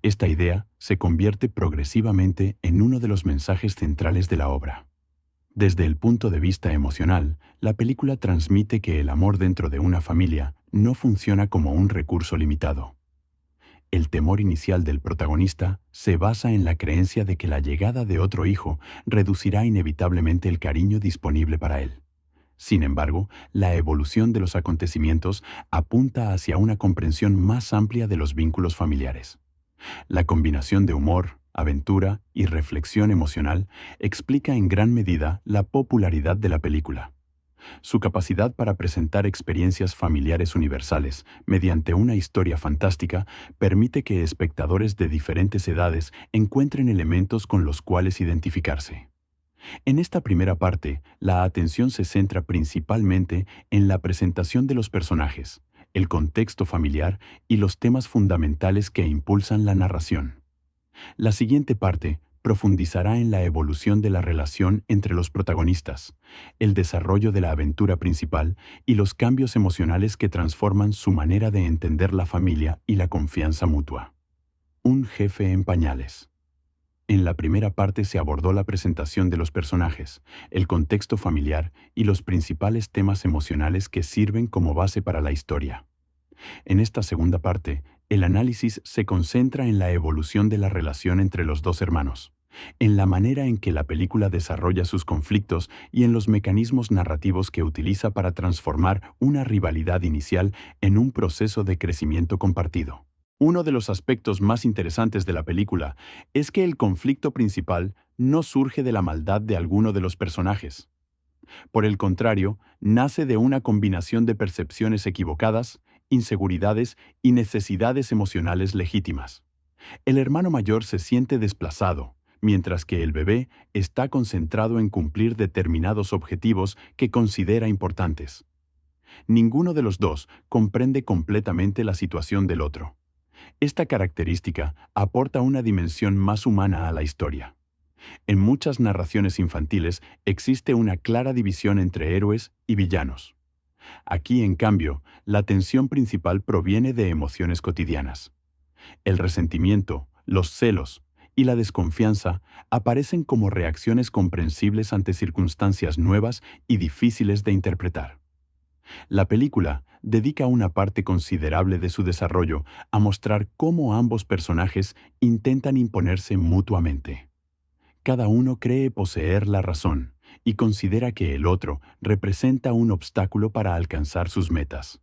Esta idea se convierte progresivamente en uno de los mensajes centrales de la obra. Desde el punto de vista emocional, la película transmite que el amor dentro de una familia no funciona como un recurso limitado. El temor inicial del protagonista se basa en la creencia de que la llegada de otro hijo reducirá inevitablemente el cariño disponible para él. Sin embargo, la evolución de los acontecimientos apunta hacia una comprensión más amplia de los vínculos familiares. La combinación de humor, aventura y reflexión emocional explica en gran medida la popularidad de la película. Su capacidad para presentar experiencias familiares universales mediante una historia fantástica permite que espectadores de diferentes edades encuentren elementos con los cuales identificarse. En esta primera parte, la atención se centra principalmente en la presentación de los personajes, el contexto familiar y los temas fundamentales que impulsan la narración. La siguiente parte profundizará en la evolución de la relación entre los protagonistas, el desarrollo de la aventura principal y los cambios emocionales que transforman su manera de entender la familia y la confianza mutua. Un jefe en pañales. En la primera parte se abordó la presentación de los personajes, el contexto familiar y los principales temas emocionales que sirven como base para la historia. En esta segunda parte, el análisis se concentra en la evolución de la relación entre los dos hermanos, en la manera en que la película desarrolla sus conflictos y en los mecanismos narrativos que utiliza para transformar una rivalidad inicial en un proceso de crecimiento compartido. Uno de los aspectos más interesantes de la película es que el conflicto principal no surge de la maldad de alguno de los personajes. Por el contrario, nace de una combinación de percepciones equivocadas, inseguridades y necesidades emocionales legítimas. El hermano mayor se siente desplazado, mientras que el bebé está concentrado en cumplir determinados objetivos que considera importantes. Ninguno de los dos comprende completamente la situación del otro. Esta característica aporta una dimensión más humana a la historia. En muchas narraciones infantiles existe una clara división entre héroes y villanos. Aquí, en cambio, la tensión principal proviene de emociones cotidianas. El resentimiento, los celos y la desconfianza aparecen como reacciones comprensibles ante circunstancias nuevas y difíciles de interpretar. La película dedica una parte considerable de su desarrollo a mostrar cómo ambos personajes intentan imponerse mutuamente. Cada uno cree poseer la razón y considera que el otro representa un obstáculo para alcanzar sus metas.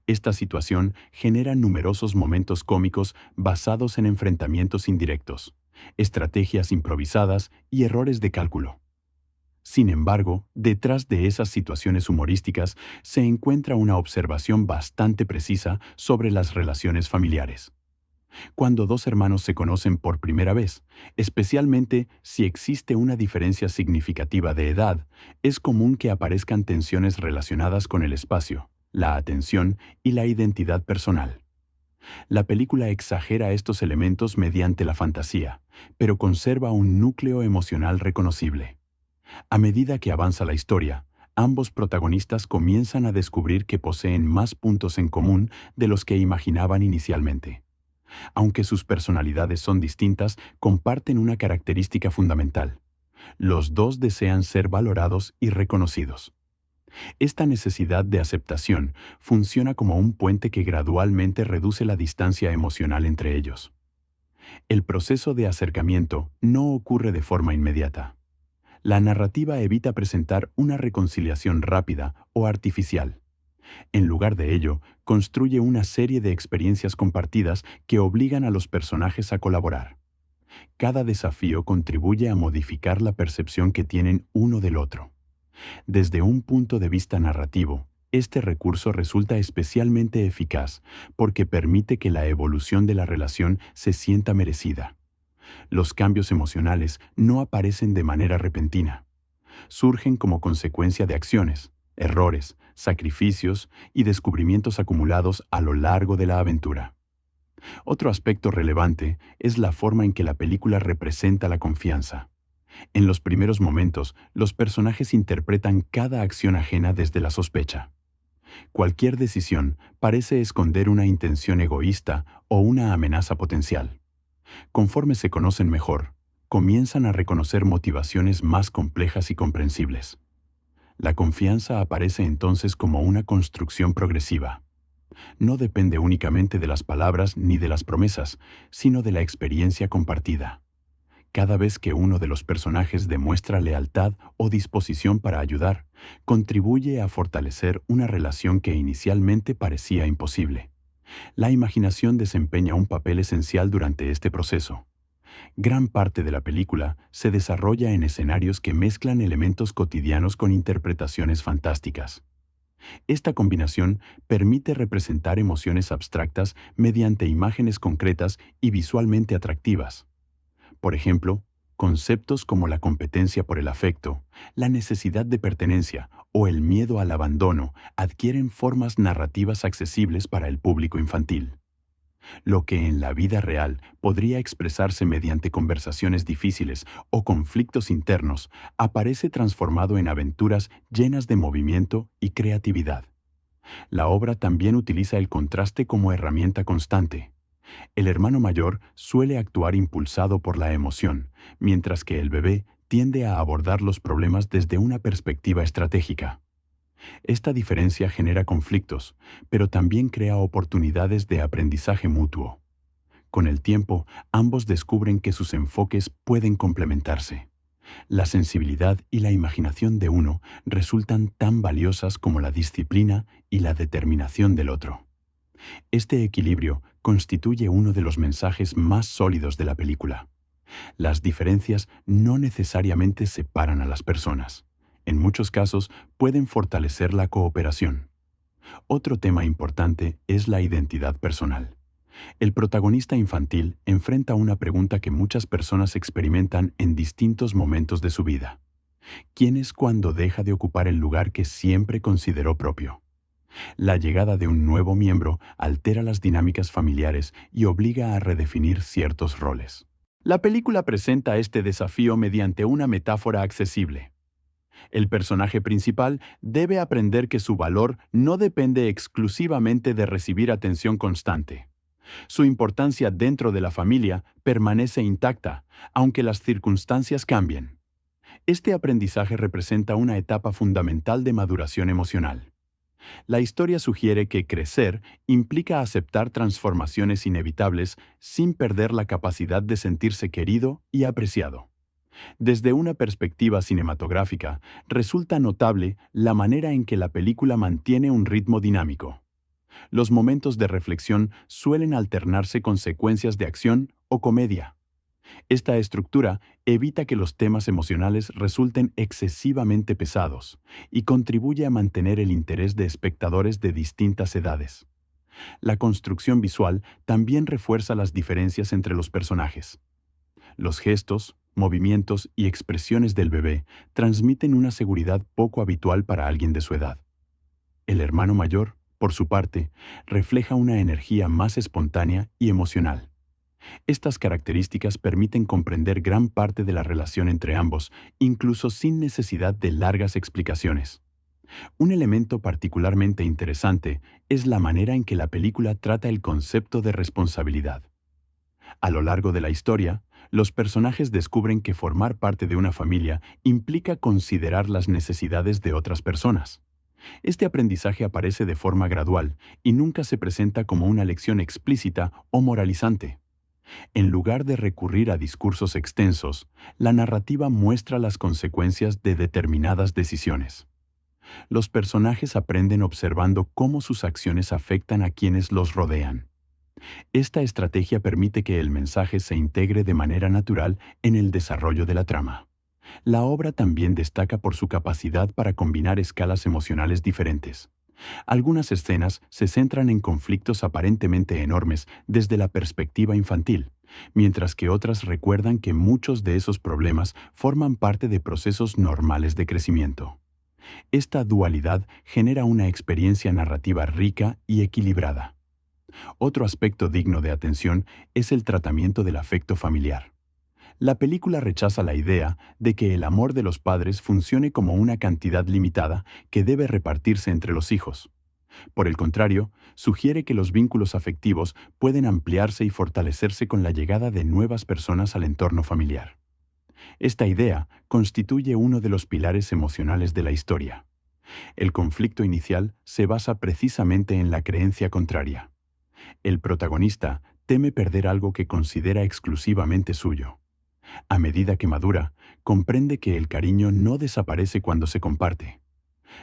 Esta situación genera numerosos momentos cómicos basados en enfrentamientos indirectos, estrategias improvisadas y errores de cálculo. Sin embargo, detrás de esas situaciones humorísticas se encuentra una observación bastante precisa sobre las relaciones familiares. Cuando dos hermanos se conocen por primera vez, especialmente si existe una diferencia significativa de edad, es común que aparezcan tensiones relacionadas con el espacio, la atención y la identidad personal. La película exagera estos elementos mediante la fantasía, pero conserva un núcleo emocional reconocible. A medida que avanza la historia, ambos protagonistas comienzan a descubrir que poseen más puntos en común de los que imaginaban inicialmente. Aunque sus personalidades son distintas, comparten una característica fundamental. Los dos desean ser valorados y reconocidos. Esta necesidad de aceptación funciona como un puente que gradualmente reduce la distancia emocional entre ellos. El proceso de acercamiento no ocurre de forma inmediata. La narrativa evita presentar una reconciliación rápida o artificial. En lugar de ello, construye una serie de experiencias compartidas que obligan a los personajes a colaborar. Cada desafío contribuye a modificar la percepción que tienen uno del otro. Desde un punto de vista narrativo, este recurso resulta especialmente eficaz porque permite que la evolución de la relación se sienta merecida. Los cambios emocionales no aparecen de manera repentina. Surgen como consecuencia de acciones, errores, sacrificios y descubrimientos acumulados a lo largo de la aventura. Otro aspecto relevante es la forma en que la película representa la confianza. En los primeros momentos, los personajes interpretan cada acción ajena desde la sospecha. Cualquier decisión parece esconder una intención egoísta o una amenaza potencial. Conforme se conocen mejor, comienzan a reconocer motivaciones más complejas y comprensibles. La confianza aparece entonces como una construcción progresiva. No depende únicamente de las palabras ni de las promesas, sino de la experiencia compartida. Cada vez que uno de los personajes demuestra lealtad o disposición para ayudar, contribuye a fortalecer una relación que inicialmente parecía imposible. La imaginación desempeña un papel esencial durante este proceso. Gran parte de la película se desarrolla en escenarios que mezclan elementos cotidianos con interpretaciones fantásticas. Esta combinación permite representar emociones abstractas mediante imágenes concretas y visualmente atractivas. Por ejemplo, conceptos como la competencia por el afecto, la necesidad de pertenencia o el miedo al abandono adquieren formas narrativas accesibles para el público infantil. Lo que en la vida real podría expresarse mediante conversaciones difíciles o conflictos internos, aparece transformado en aventuras llenas de movimiento y creatividad. La obra también utiliza el contraste como herramienta constante. El hermano mayor suele actuar impulsado por la emoción, mientras que el bebé tiende a abordar los problemas desde una perspectiva estratégica. Esta diferencia genera conflictos, pero también crea oportunidades de aprendizaje mutuo. Con el tiempo, ambos descubren que sus enfoques pueden complementarse. La sensibilidad y la imaginación de uno resultan tan valiosas como la disciplina y la determinación del otro. Este equilibrio constituye uno de los mensajes más sólidos de la película. Las diferencias no necesariamente separan a las personas. En muchos casos pueden fortalecer la cooperación. Otro tema importante es la identidad personal. El protagonista infantil enfrenta una pregunta que muchas personas experimentan en distintos momentos de su vida. ¿Quién es cuando deja de ocupar el lugar que siempre consideró propio? La llegada de un nuevo miembro altera las dinámicas familiares y obliga a redefinir ciertos roles. La película presenta este desafío mediante una metáfora accesible. El personaje principal debe aprender que su valor no depende exclusivamente de recibir atención constante. Su importancia dentro de la familia permanece intacta, aunque las circunstancias cambien. Este aprendizaje representa una etapa fundamental de maduración emocional. La historia sugiere que crecer implica aceptar transformaciones inevitables sin perder la capacidad de sentirse querido y apreciado. Desde una perspectiva cinematográfica, resulta notable la manera en que la película mantiene un ritmo dinámico. Los momentos de reflexión suelen alternarse con secuencias de acción o comedia. Esta estructura evita que los temas emocionales resulten excesivamente pesados y contribuye a mantener el interés de espectadores de distintas edades. La construcción visual también refuerza las diferencias entre los personajes. Los gestos, movimientos y expresiones del bebé transmiten una seguridad poco habitual para alguien de su edad. El hermano mayor, por su parte, refleja una energía más espontánea y emocional. Estas características permiten comprender gran parte de la relación entre ambos, incluso sin necesidad de largas explicaciones. Un elemento particularmente interesante es la manera en que la película trata el concepto de responsabilidad. A lo largo de la historia, los personajes descubren que formar parte de una familia implica considerar las necesidades de otras personas. Este aprendizaje aparece de forma gradual y nunca se presenta como una lección explícita o moralizante. En lugar de recurrir a discursos extensos, la narrativa muestra las consecuencias de determinadas decisiones. Los personajes aprenden observando cómo sus acciones afectan a quienes los rodean. Esta estrategia permite que el mensaje se integre de manera natural en el desarrollo de la trama. La obra también destaca por su capacidad para combinar escalas emocionales diferentes. Algunas escenas se centran en conflictos aparentemente enormes desde la perspectiva infantil, mientras que otras recuerdan que muchos de esos problemas forman parte de procesos normales de crecimiento. Esta dualidad genera una experiencia narrativa rica y equilibrada. Otro aspecto digno de atención es el tratamiento del afecto familiar. La película rechaza la idea de que el amor de los padres funcione como una cantidad limitada que debe repartirse entre los hijos. Por el contrario, sugiere que los vínculos afectivos pueden ampliarse y fortalecerse con la llegada de nuevas personas al entorno familiar. Esta idea constituye uno de los pilares emocionales de la historia. El conflicto inicial se basa precisamente en la creencia contraria. El protagonista teme perder algo que considera exclusivamente suyo. A medida que madura, comprende que el cariño no desaparece cuando se comparte.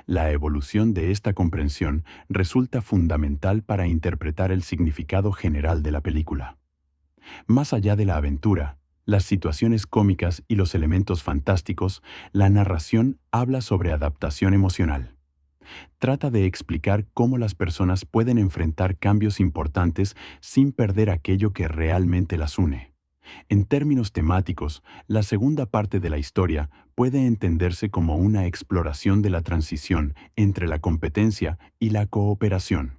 La evolución de esta comprensión resulta fundamental para interpretar el significado general de la película. Más allá de la aventura, las situaciones cómicas y los elementos fantásticos, la narración habla sobre adaptación emocional. Trata de explicar cómo las personas pueden enfrentar cambios importantes sin perder aquello que realmente las une. En términos temáticos, la segunda parte de la historia puede entenderse como una exploración de la transición entre la competencia y la cooperación.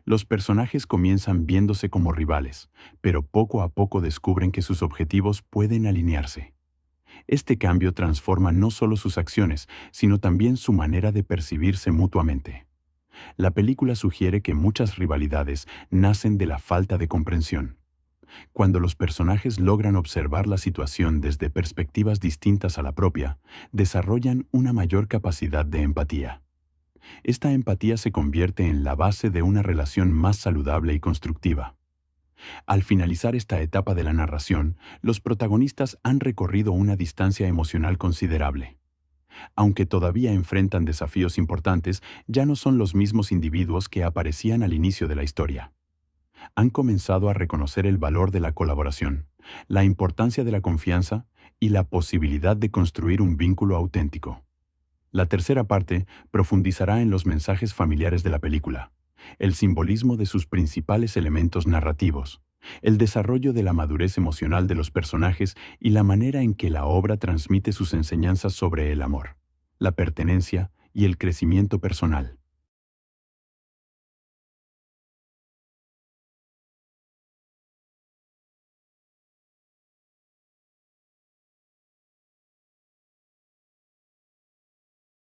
Los personajes comienzan viéndose como rivales, pero poco a poco descubren que sus objetivos pueden alinearse. Este cambio transforma no solo sus acciones, sino también su manera de percibirse mutuamente. La película sugiere que muchas rivalidades nacen de la falta de comprensión. Cuando los personajes logran observar la situación desde perspectivas distintas a la propia, desarrollan una mayor capacidad de empatía. Esta empatía se convierte en la base de una relación más saludable y constructiva. Al finalizar esta etapa de la narración, los protagonistas han recorrido una distancia emocional considerable. Aunque todavía enfrentan desafíos importantes, ya no son los mismos individuos que aparecían al inicio de la historia. Han comenzado a reconocer el valor de la colaboración, la importancia de la confianza y la posibilidad de construir un vínculo auténtico. La tercera parte profundizará en los mensajes familiares de la película, el simbolismo de sus principales elementos narrativos, el desarrollo de la madurez emocional de los personajes y la manera en que la obra transmite sus enseñanzas sobre el amor, la pertenencia y el crecimiento personal.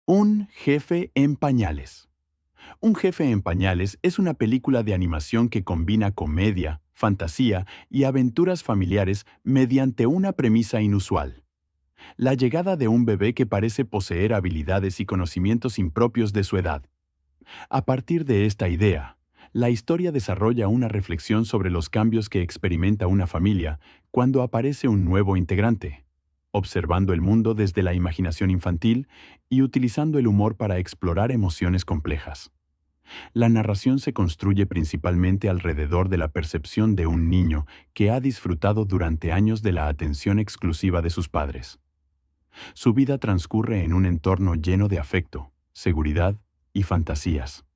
Un jefe en pañales. Un jefe en pañales es una película de animación que combina comedia, fantasía y aventuras familiares mediante una premisa inusual. La llegada de un bebé que parece poseer habilidades y conocimientos impropios de su edad. A partir de esta idea, la historia desarrolla una reflexión sobre los cambios que experimenta una familia cuando aparece un nuevo integrante, observando el mundo desde la imaginación infantil y utilizando el humor para explorar emociones complejas. La narración se construye principalmente alrededor de la percepción de un niño que ha disfrutado durante años de la atención exclusiva de sus padres. Su vida transcurre en un entorno lleno de afecto, seguridad y fantasías.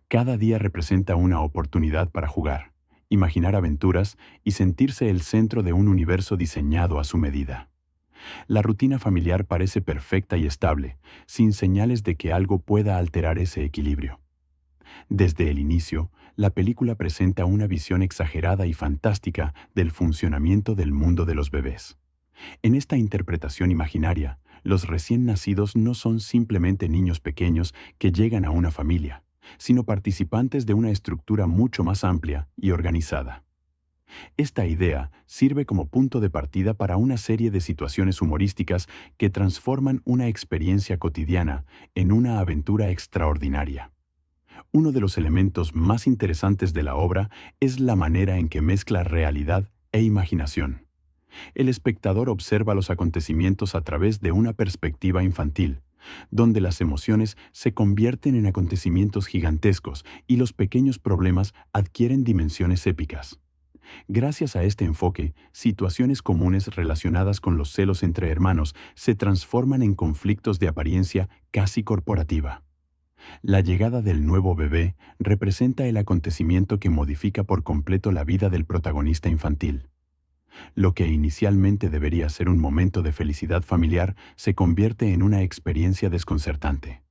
Cada día representa una oportunidad para jugar, imaginar aventuras y sentirse el centro de un universo diseñado a su medida. La rutina familiar parece perfecta y estable, sin señales de que algo pueda alterar ese equilibrio. Desde el inicio, la película presenta una visión exagerada y fantástica del funcionamiento del mundo de los bebés. En esta interpretación imaginaria, los recién nacidos no son simplemente niños pequeños que llegan a una familia, sino participantes de una estructura mucho más amplia y organizada. Esta idea sirve como punto de partida para una serie de situaciones humorísticas que transforman una experiencia cotidiana en una aventura extraordinaria. Uno de los elementos más interesantes de la obra es la manera en que mezcla realidad e imaginación. El espectador observa los acontecimientos a través de una perspectiva infantil, donde las emociones se convierten en acontecimientos gigantescos y los pequeños problemas adquieren dimensiones épicas. Gracias a este enfoque, situaciones comunes relacionadas con los celos entre hermanos se transforman en conflictos de apariencia casi corporativa. La llegada del nuevo bebé representa el acontecimiento que modifica por completo la vida del protagonista infantil. Lo que inicialmente debería ser un momento de felicidad familiar se convierte en una experiencia desconcertante.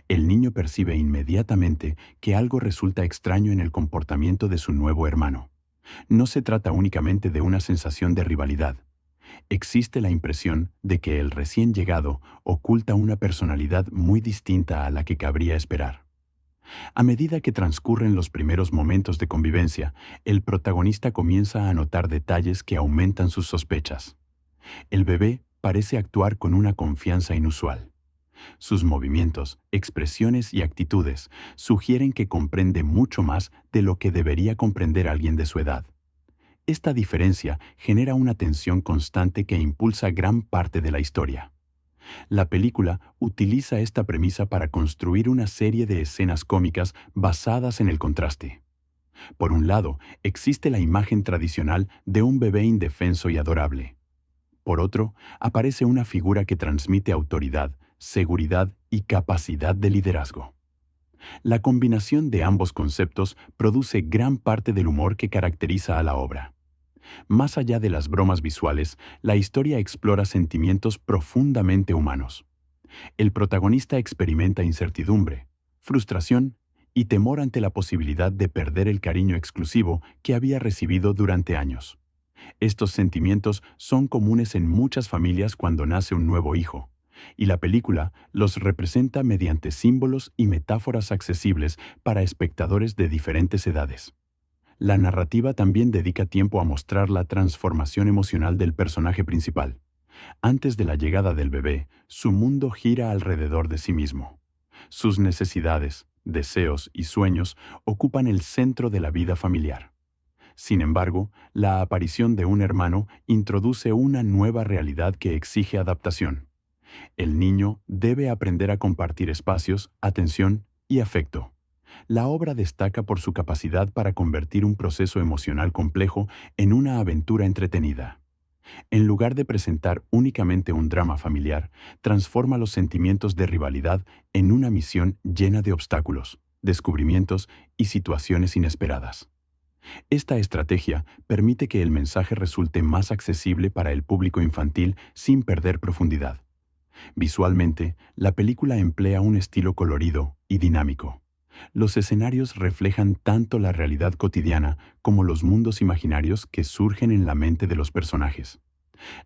El niño percibe inmediatamente que algo resulta extraño en el comportamiento de su nuevo hermano. No se trata únicamente de una sensación de rivalidad. Existe la impresión de que el recién llegado oculta una personalidad muy distinta a la que cabría esperar. A medida que transcurren los primeros momentos de convivencia, el protagonista comienza a notar detalles que aumentan sus sospechas. El bebé parece actuar con una confianza inusual. Sus movimientos, expresiones y actitudes sugieren que comprende mucho más de lo que debería comprender alguien de su edad. Esta diferencia genera una tensión constante que impulsa gran parte de la historia. La película utiliza esta premisa para construir una serie de escenas cómicas basadas en el contraste. Por un lado, existe la imagen tradicional de un bebé indefenso y adorable. Por otro, aparece una figura que transmite autoridad, seguridad y capacidad de liderazgo. La combinación de ambos conceptos produce gran parte del humor que caracteriza a la obra. Más allá de las bromas visuales, la historia explora sentimientos profundamente humanos. El protagonista experimenta incertidumbre, frustración y temor ante la posibilidad de perder el cariño exclusivo que había recibido durante años. Estos sentimientos son comunes en muchas familias cuando nace un nuevo hijo, y la película los representa mediante símbolos y metáforas accesibles para espectadores de diferentes edades. La narrativa también dedica tiempo a mostrar la transformación emocional del personaje principal. Antes de la llegada del bebé, su mundo gira alrededor de sí mismo. Sus necesidades, deseos y sueños ocupan el centro de la vida familiar. Sin embargo, la aparición de un hermano introduce una nueva realidad que exige adaptación. El niño debe aprender a compartir espacios, atención y afecto. La obra destaca por su capacidad para convertir un proceso emocional complejo en una aventura entretenida. En lugar de presentar únicamente un drama familiar, transforma los sentimientos de rivalidad en una misión llena de obstáculos, descubrimientos y situaciones inesperadas. Esta estrategia permite que el mensaje resulte más accesible para el público infantil sin perder profundidad. Visualmente, la película emplea un estilo colorido y dinámico. Los escenarios reflejan tanto la realidad cotidiana como los mundos imaginarios que surgen en la mente de los personajes.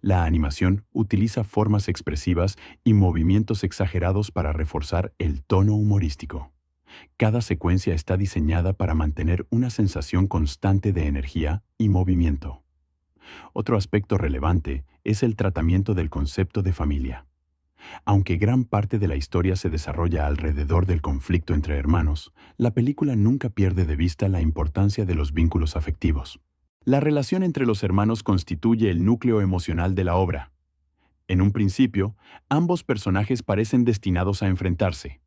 La animación utiliza formas expresivas y movimientos exagerados para reforzar el tono humorístico. Cada secuencia está diseñada para mantener una sensación constante de energía y movimiento. Otro aspecto relevante es el tratamiento del concepto de familia. Aunque gran parte de la historia se desarrolla alrededor del conflicto entre hermanos, la película nunca pierde de vista la importancia de los vínculos afectivos. La relación entre los hermanos constituye el núcleo emocional de la obra. En un principio, ambos personajes parecen destinados a enfrentarse.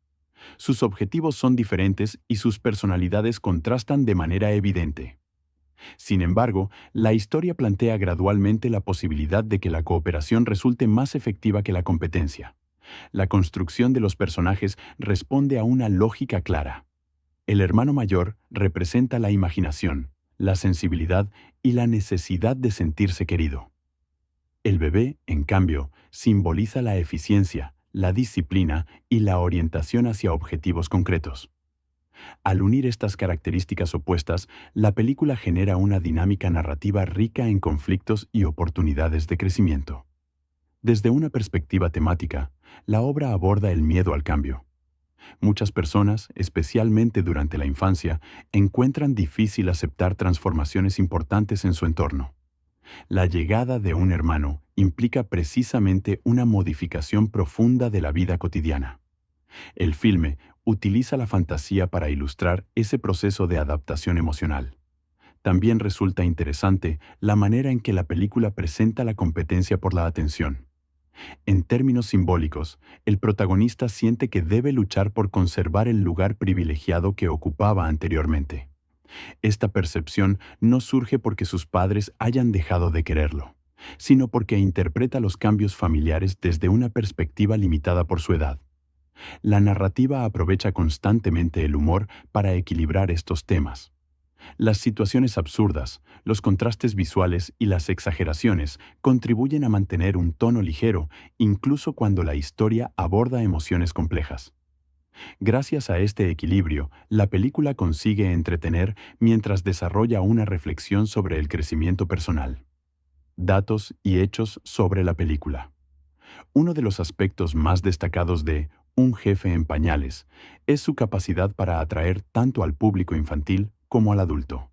Sus objetivos son diferentes y sus personalidades contrastan de manera evidente. Sin embargo, la historia plantea gradualmente la posibilidad de que la cooperación resulte más efectiva que la competencia. La construcción de los personajes responde a una lógica clara. El hermano mayor representa la imaginación, la sensibilidad y la necesidad de sentirse querido. El bebé, en cambio, simboliza la eficiencia, la disciplina y la orientación hacia objetivos concretos. Al unir estas características opuestas, la película genera una dinámica narrativa rica en conflictos y oportunidades de crecimiento. Desde una perspectiva temática, la obra aborda el miedo al cambio. Muchas personas, especialmente durante la infancia, encuentran difícil aceptar transformaciones importantes en su entorno. La llegada de un hermano implica precisamente una modificación profunda de la vida cotidiana. El filme utiliza la fantasía para ilustrar ese proceso de adaptación emocional. También resulta interesante la manera en que la película presenta la competencia por la atención. En términos simbólicos, el protagonista siente que debe luchar por conservar el lugar privilegiado que ocupaba anteriormente. Esta percepción no surge porque sus padres hayan dejado de quererlo, sino porque interpreta los cambios familiares desde una perspectiva limitada por su edad. La narrativa aprovecha constantemente el humor para equilibrar estos temas. Las situaciones absurdas, los contrastes visuales y las exageraciones contribuyen a mantener un tono ligero, incluso cuando la historia aborda emociones complejas. Gracias a este equilibrio, la película consigue entretener mientras desarrolla una reflexión sobre el crecimiento personal. Datos y hechos sobre la película. Uno de los aspectos más destacados de Un jefe en pañales es su capacidad para atraer tanto al público infantil como al adulto.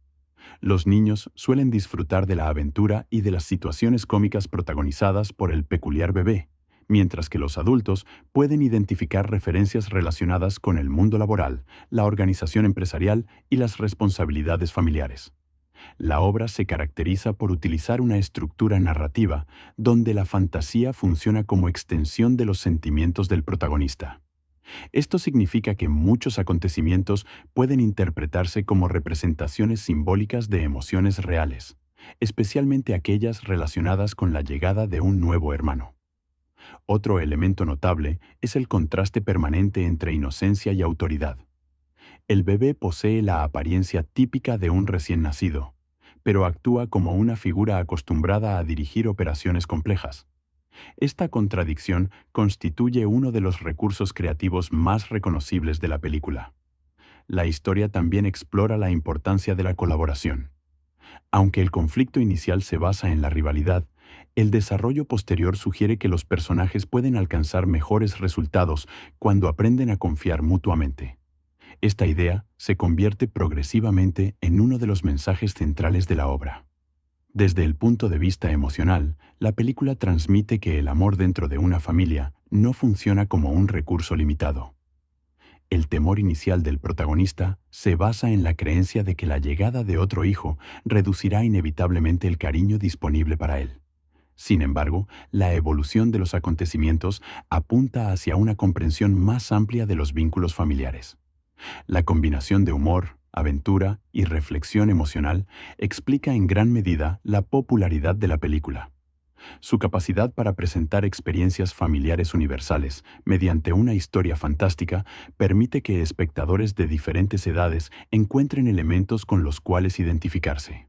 Los niños suelen disfrutar de la aventura y de las situaciones cómicas protagonizadas por el peculiar bebé, mientras que los adultos pueden identificar referencias relacionadas con el mundo laboral, la organización empresarial y las responsabilidades familiares. La obra se caracteriza por utilizar una estructura narrativa donde la fantasía funciona como extensión de los sentimientos del protagonista. Esto significa que muchos acontecimientos pueden interpretarse como representaciones simbólicas de emociones reales, especialmente aquellas relacionadas con la llegada de un nuevo hermano. Otro elemento notable es el contraste permanente entre inocencia y autoridad. El bebé posee la apariencia típica de un recién nacido, pero actúa como una figura acostumbrada a dirigir operaciones complejas. Esta contradicción constituye uno de los recursos creativos más reconocibles de la película. La historia también explora la importancia de la colaboración. Aunque el conflicto inicial se basa en la rivalidad, el desarrollo posterior sugiere que los personajes pueden alcanzar mejores resultados cuando aprenden a confiar mutuamente. Esta idea se convierte progresivamente en uno de los mensajes centrales de la obra. Desde el punto de vista emocional, la película transmite que el amor dentro de una familia no funciona como un recurso limitado. El temor inicial del protagonista se basa en la creencia de que la llegada de otro hijo reducirá inevitablemente el cariño disponible para él. Sin embargo, la evolución de los acontecimientos apunta hacia una comprensión más amplia de los vínculos familiares. La combinación de humor, aventura y reflexión emocional explica en gran medida la popularidad de la película. Su capacidad para presentar experiencias familiares universales mediante una historia fantástica permite que espectadores de diferentes edades encuentren elementos con los cuales identificarse.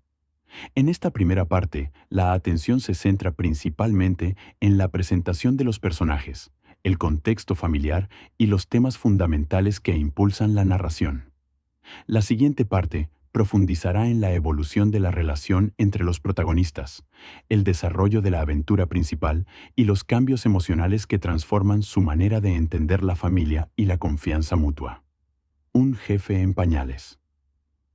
En esta primera parte, la atención se centra principalmente en la presentación de los personajes, el contexto familiar y los temas fundamentales que impulsan la narración. La siguiente parte profundizará en la evolución de la relación entre los protagonistas, el desarrollo de la aventura principal y los cambios emocionales que transforman su manera de entender la familia y la confianza mutua. Un jefe en pañales.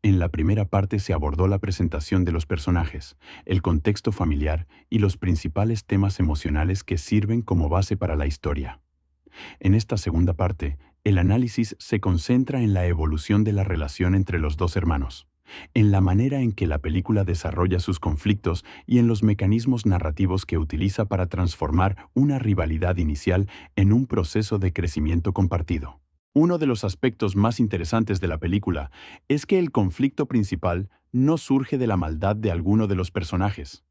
En la primera parte se abordó la presentación de los personajes, el contexto familiar y los principales temas emocionales que sirven como base para la historia. En esta segunda parte, el análisis se concentra en la evolución de la relación entre los dos hermanos, en la manera en que la película desarrolla sus conflictos y en los mecanismos narrativos que utiliza para transformar una rivalidad inicial en un proceso de crecimiento compartido. Uno de los aspectos más interesantes de la película es que el conflicto principal no surge de la maldad de alguno de los personajes.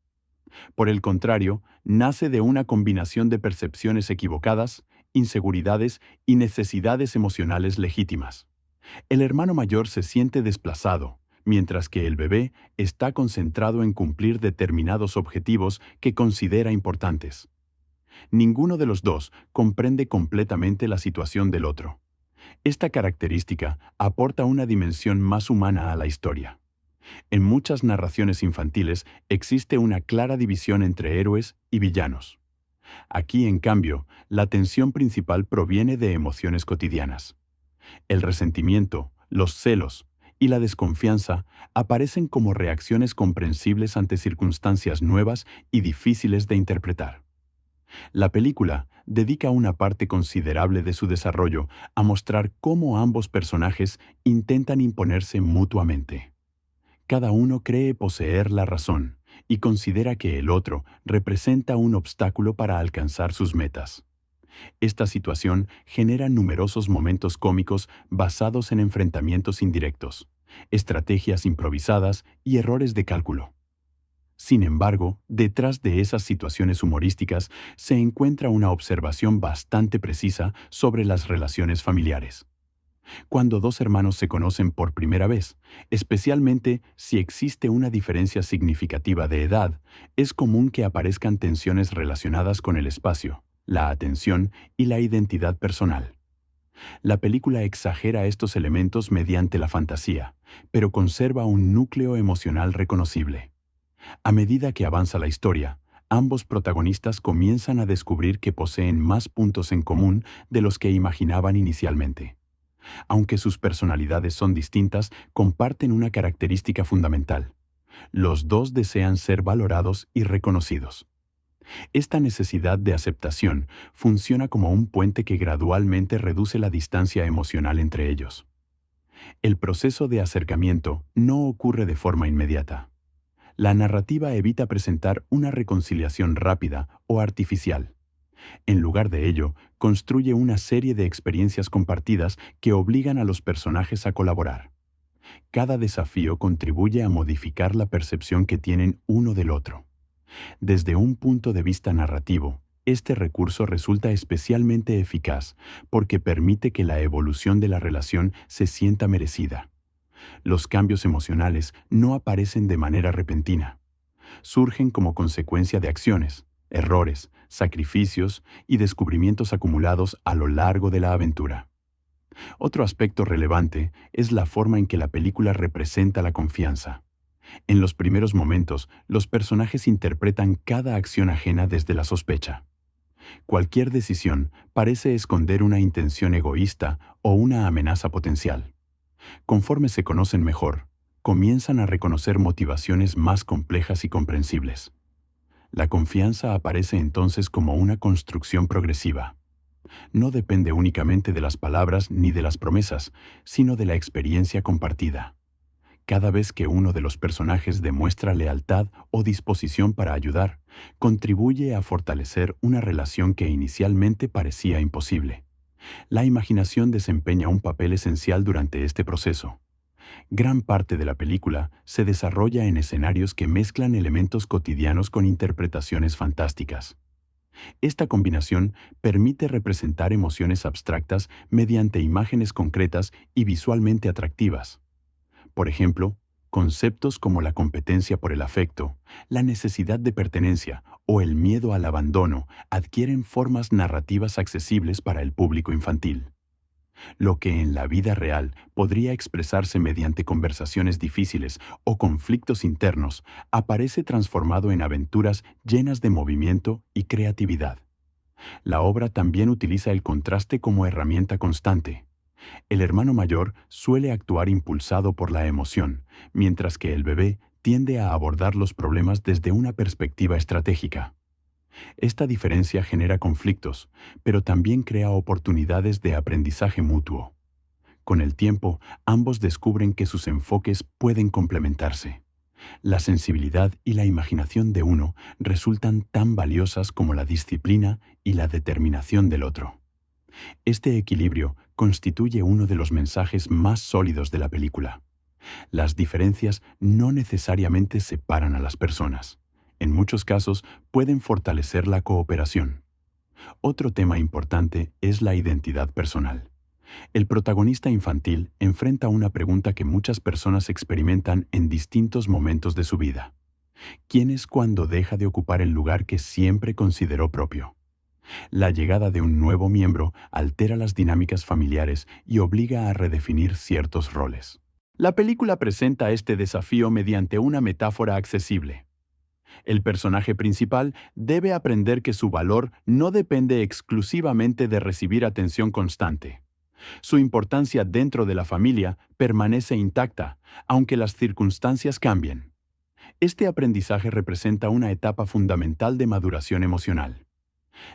Por el contrario, nace de una combinación de percepciones equivocadas, inseguridades y necesidades emocionales legítimas. El hermano mayor se siente desplazado, mientras que el bebé está concentrado en cumplir determinados objetivos que considera importantes. Ninguno de los dos comprende completamente la situación del otro. Esta característica aporta una dimensión más humana a la historia. En muchas narraciones infantiles existe una clara división entre héroes y villanos. Aquí, en cambio, la tensión principal proviene de emociones cotidianas. El resentimiento, los celos y la desconfianza aparecen como reacciones comprensibles ante circunstancias nuevas y difíciles de interpretar. La película dedica una parte considerable de su desarrollo a mostrar cómo ambos personajes intentan imponerse mutuamente. Cada uno cree poseer la razón y considera que el otro representa un obstáculo para alcanzar sus metas. Esta situación genera numerosos momentos cómicos basados en enfrentamientos indirectos, estrategias improvisadas y errores de cálculo. Sin embargo, detrás de esas situaciones humorísticas se encuentra una observación bastante precisa sobre las relaciones familiares. Cuando dos hermanos se conocen por primera vez, especialmente si existe una diferencia significativa de edad, es común que aparezcan tensiones relacionadas con el espacio, la atención y la identidad personal. La película exagera estos elementos mediante la fantasía, pero conserva un núcleo emocional reconocible. A medida que avanza la historia, ambos protagonistas comienzan a descubrir que poseen más puntos en común de los que imaginaban inicialmente. Aunque sus personalidades son distintas, comparten una característica fundamental. Los dos desean ser valorados y reconocidos. Esta necesidad de aceptación funciona como un puente que gradualmente reduce la distancia emocional entre ellos. El proceso de acercamiento no ocurre de forma inmediata. La narrativa evita presentar una reconciliación rápida o artificial. En lugar de ello, construye una serie de experiencias compartidas que obligan a los personajes a colaborar. Cada desafío contribuye a modificar la percepción que tienen uno del otro. Desde un punto de vista narrativo, este recurso resulta especialmente eficaz porque permite que la evolución de la relación se sienta merecida. Los cambios emocionales no aparecen de manera repentina. Surgen como consecuencia de acciones, errores, sacrificios y descubrimientos acumulados a lo largo de la aventura. Otro aspecto relevante es la forma en que la película representa la confianza. En los primeros momentos, los personajes interpretan cada acción ajena desde la sospecha. Cualquier decisión parece esconder una intención egoísta o una amenaza potencial. Conforme se conocen mejor, comienzan a reconocer motivaciones más complejas y comprensibles. La confianza aparece entonces como una construcción progresiva. No depende únicamente de las palabras ni de las promesas, sino de la experiencia compartida. Cada vez que uno de los personajes demuestra lealtad o disposición para ayudar, contribuye a fortalecer una relación que inicialmente parecía imposible. La imaginación desempeña un papel esencial durante este proceso. Gran parte de la película se desarrolla en escenarios que mezclan elementos cotidianos con interpretaciones fantásticas. Esta combinación permite representar emociones abstractas mediante imágenes concretas y visualmente atractivas. Por ejemplo, conceptos como la competencia por el afecto, la necesidad de pertenencia o el miedo al abandono adquieren formas narrativas accesibles para el público infantil. Lo que en la vida real podría expresarse mediante conversaciones difíciles o conflictos internos, aparece transformado en aventuras llenas de movimiento y creatividad. La obra también utiliza el contraste como herramienta constante. El hermano mayor suele actuar impulsado por la emoción, mientras que el bebé tiende a abordar los problemas desde una perspectiva estratégica. Esta diferencia genera conflictos, pero también crea oportunidades de aprendizaje mutuo. Con el tiempo, ambos descubren que sus enfoques pueden complementarse. La sensibilidad y la imaginación de uno resultan tan valiosas como la disciplina y la determinación del otro. Este equilibrio constituye uno de los mensajes más sólidos de la película. Las diferencias no necesariamente separan a las personas. En muchos casos pueden fortalecer la cooperación. Otro tema importante es la identidad personal. El protagonista infantil enfrenta una pregunta que muchas personas experimentan en distintos momentos de su vida. ¿Quién es cuando deja de ocupar el lugar que siempre consideró propio? La llegada de un nuevo miembro altera las dinámicas familiares y obliga a redefinir ciertos roles. La película presenta este desafío mediante una metáfora accesible. El personaje principal debe aprender que su valor no depende exclusivamente de recibir atención constante. Su importancia dentro de la familia permanece intacta, aunque las circunstancias cambien. Este aprendizaje representa una etapa fundamental de maduración emocional.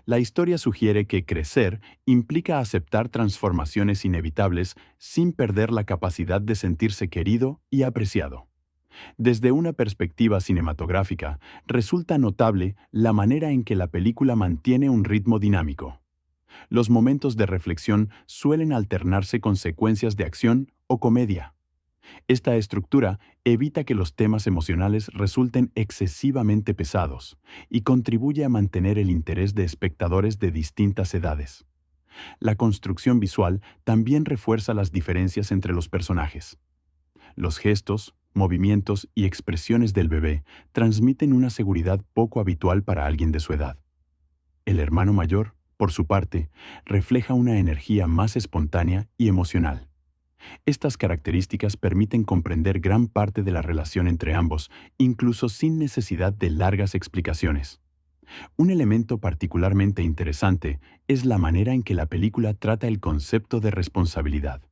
La historia sugiere que crecer implica aceptar transformaciones inevitables sin perder la capacidad de sentirse querido y apreciado. Desde una perspectiva cinematográfica, resulta notable la manera en que la película mantiene un ritmo dinámico. Los momentos de reflexión suelen alternarse con secuencias de acción o comedia. Esta estructura evita que los temas emocionales resulten excesivamente pesados y contribuye a mantener el interés de espectadores de distintas edades. La construcción visual también refuerza las diferencias entre los personajes. Los gestos, movimientos y expresiones del bebé transmiten una seguridad poco habitual para alguien de su edad. El hermano mayor, por su parte, refleja una energía más espontánea y emocional. Estas características permiten comprender gran parte de la relación entre ambos, incluso sin necesidad de largas explicaciones. Un elemento particularmente interesante es la manera en que la película trata el concepto de responsabilidad.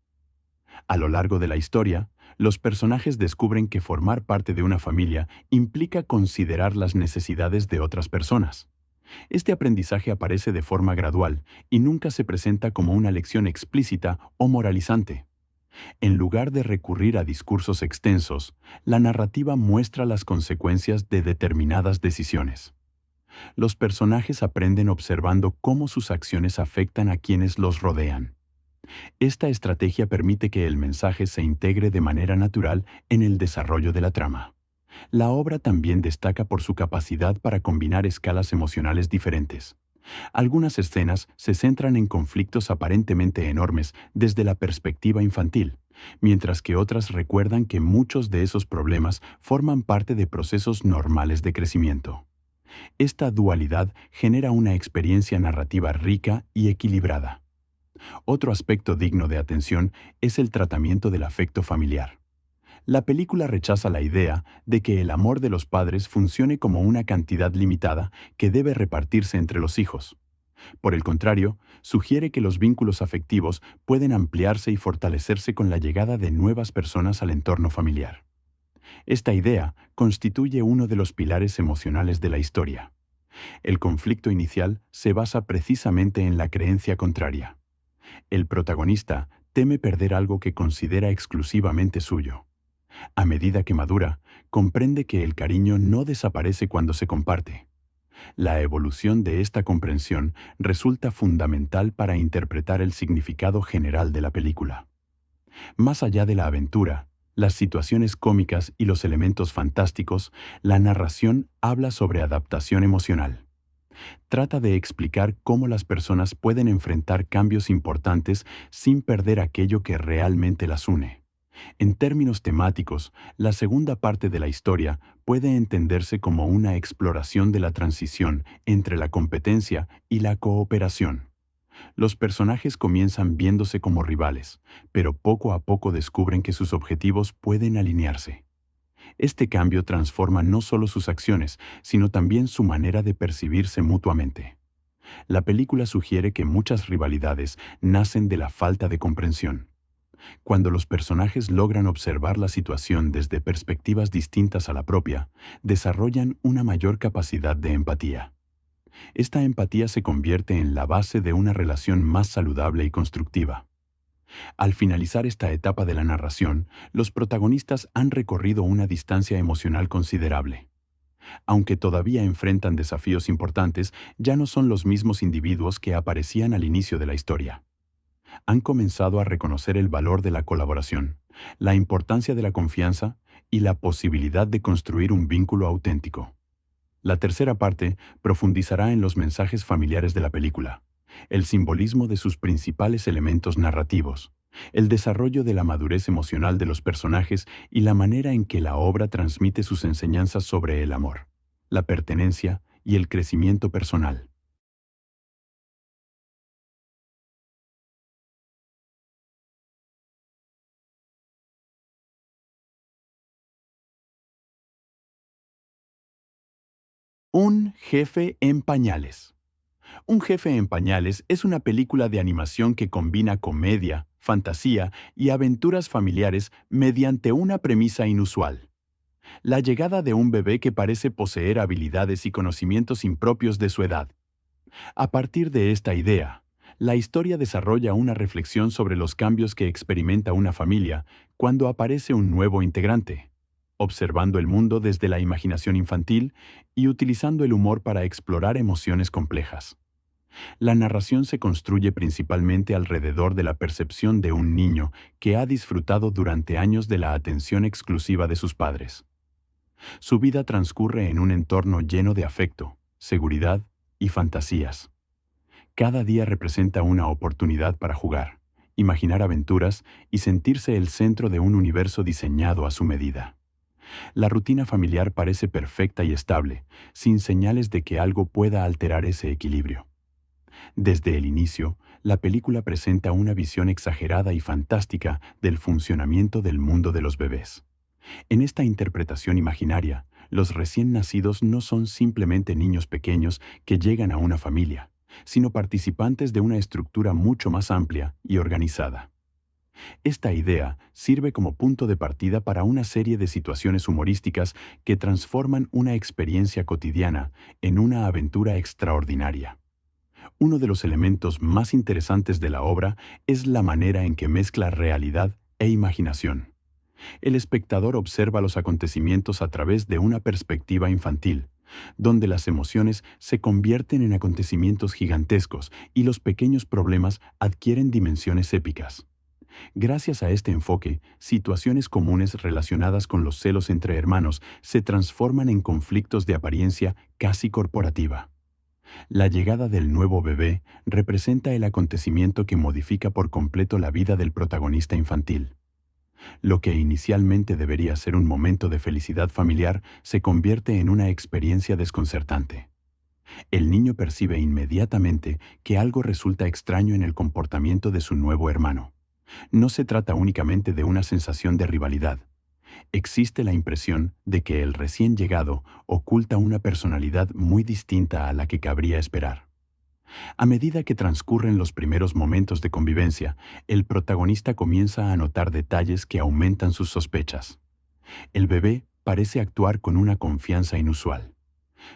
A lo largo de la historia, los personajes descubren que formar parte de una familia implica considerar las necesidades de otras personas. Este aprendizaje aparece de forma gradual y nunca se presenta como una lección explícita o moralizante. En lugar de recurrir a discursos extensos, la narrativa muestra las consecuencias de determinadas decisiones. Los personajes aprenden observando cómo sus acciones afectan a quienes los rodean. Esta estrategia permite que el mensaje se integre de manera natural en el desarrollo de la trama. La obra también destaca por su capacidad para combinar escalas emocionales diferentes. Algunas escenas se centran en conflictos aparentemente enormes desde la perspectiva infantil, mientras que otras recuerdan que muchos de esos problemas forman parte de procesos normales de crecimiento. Esta dualidad genera una experiencia narrativa rica y equilibrada. Otro aspecto digno de atención es el tratamiento del afecto familiar. La película rechaza la idea de que el amor de los padres funcione como una cantidad limitada que debe repartirse entre los hijos. Por el contrario, sugiere que los vínculos afectivos pueden ampliarse y fortalecerse con la llegada de nuevas personas al entorno familiar. Esta idea constituye uno de los pilares emocionales de la historia. El conflicto inicial se basa precisamente en la creencia contraria. El protagonista teme perder algo que considera exclusivamente suyo. A medida que madura, comprende que el cariño no desaparece cuando se comparte. La evolución de esta comprensión resulta fundamental para interpretar el significado general de la película. Más allá de la aventura, las situaciones cómicas y los elementos fantásticos, la narración habla sobre adaptación emocional. Trata de explicar cómo las personas pueden enfrentar cambios importantes sin perder aquello que realmente las une. En términos temáticos, la segunda parte de la historia puede entenderse como una exploración de la transición entre la competencia y la cooperación. Los personajes comienzan viéndose como rivales, pero poco a poco descubren que sus objetivos pueden alinearse. Este cambio transforma no solo sus acciones, sino también su manera de percibirse mutuamente. La película sugiere que muchas rivalidades nacen de la falta de comprensión. Cuando los personajes logran observar la situación desde perspectivas distintas a la propia, desarrollan una mayor capacidad de empatía. Esta empatía se convierte en la base de una relación más saludable y constructiva. Al finalizar esta etapa de la narración, los protagonistas han recorrido una distancia emocional considerable. Aunque todavía enfrentan desafíos importantes, ya no son los mismos individuos que aparecían al inicio de la historia. Han comenzado a reconocer el valor de la colaboración, la importancia de la confianza y la posibilidad de construir un vínculo auténtico. La tercera parte profundizará en los mensajes familiares de la película, el simbolismo de sus principales elementos narrativos, el desarrollo de la madurez emocional de los personajes y la manera en que la obra transmite sus enseñanzas sobre el amor, la pertenencia y el crecimiento personal. Un jefe en pañales. Un jefe en pañales es una película de animación que combina comedia, fantasía y aventuras familiares mediante una premisa inusual: la llegada de un bebé que parece poseer habilidades y conocimientos impropios de su edad. A partir de esta idea, la historia desarrolla una reflexión sobre los cambios que experimenta una familia cuando aparece un nuevo integrante, observando el mundo desde la imaginación infantil y utilizando el humor para explorar emociones complejas. La narración se construye principalmente alrededor de la percepción de un niño que ha disfrutado durante años de la atención exclusiva de sus padres. Su vida transcurre en un entorno lleno de afecto, seguridad y fantasías. Cada día representa una oportunidad para jugar, imaginar aventuras y sentirse el centro de un universo diseñado a su medida. La rutina familiar parece perfecta y estable, sin señales de que algo pueda alterar ese equilibrio. Desde el inicio, la película presenta una visión exagerada y fantástica del funcionamiento del mundo de los bebés. En esta interpretación imaginaria, los recién nacidos no son simplemente niños pequeños que llegan a una familia, sino participantes de una estructura mucho más amplia y organizada. Esta idea sirve como punto de partida para una serie de situaciones humorísticas que transforman una experiencia cotidiana en una aventura extraordinaria. Uno de los elementos más interesantes de la obra es la manera en que mezcla realidad e imaginación. El espectador observa los acontecimientos a través de una perspectiva infantil, donde las emociones se convierten en acontecimientos gigantescos y los pequeños problemas adquieren dimensiones épicas. Gracias a este enfoque, situaciones comunes relacionadas con los celos entre hermanos se transforman en conflictos de apariencia casi corporativa. La llegada del nuevo bebé representa el acontecimiento que modifica por completo la vida del protagonista infantil. Lo que inicialmente debería ser un momento de felicidad familiar se convierte en una experiencia desconcertante. El niño percibe inmediatamente que algo resulta extraño en el comportamiento de su nuevo hermano. No se trata únicamente de una sensación de rivalidad. Existe la impresión de que el recién llegado oculta una personalidad muy distinta a la que cabría esperar. A medida que transcurren los primeros momentos de convivencia, el protagonista comienza a notar detalles que aumentan sus sospechas. El bebé parece actuar con una confianza inusual.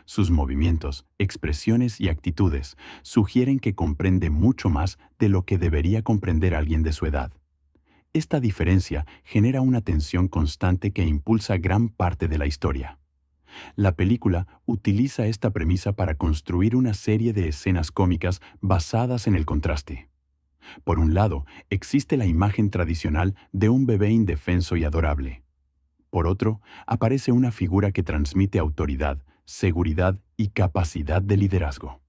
Sus movimientos, expresiones y actitudes sugieren que comprende mucho más de lo que debería comprender alguien de su edad. Esta diferencia genera una tensión constante que impulsa gran parte de la historia. La película utiliza esta premisa para construir una serie de escenas cómicas basadas en el contraste. Por un lado, existe la imagen tradicional de un bebé indefenso y adorable. Por otro, aparece una figura que transmite autoridad, seguridad y capacidad de liderazgo.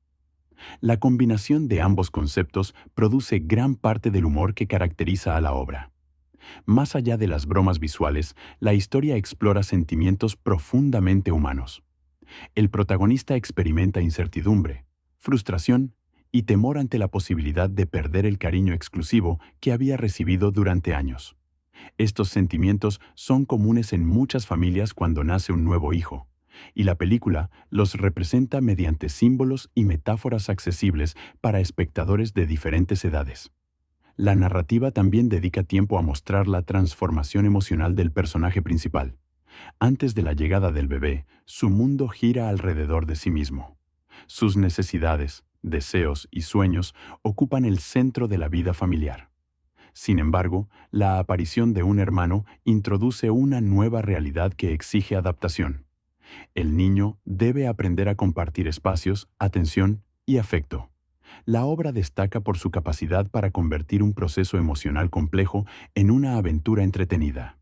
La combinación de ambos conceptos produce gran parte del humor que caracteriza a la obra. Más allá de las bromas visuales, la historia explora sentimientos profundamente humanos. El protagonista experimenta incertidumbre, frustración y temor ante la posibilidad de perder el cariño exclusivo que había recibido durante años. Estos sentimientos son comunes en muchas familias cuando nace un nuevo hijo, y la película los representa mediante símbolos y metáforas accesibles para espectadores de diferentes edades. La narrativa también dedica tiempo a mostrar la transformación emocional del personaje principal. Antes de la llegada del bebé, su mundo gira alrededor de sí mismo. Sus necesidades, deseos y sueños ocupan el centro de la vida familiar. Sin embargo, la aparición de un hermano introduce una nueva realidad que exige adaptación. El niño debe aprender a compartir espacios, atención y afecto. La obra destaca por su capacidad para convertir un proceso emocional complejo en una aventura entretenida.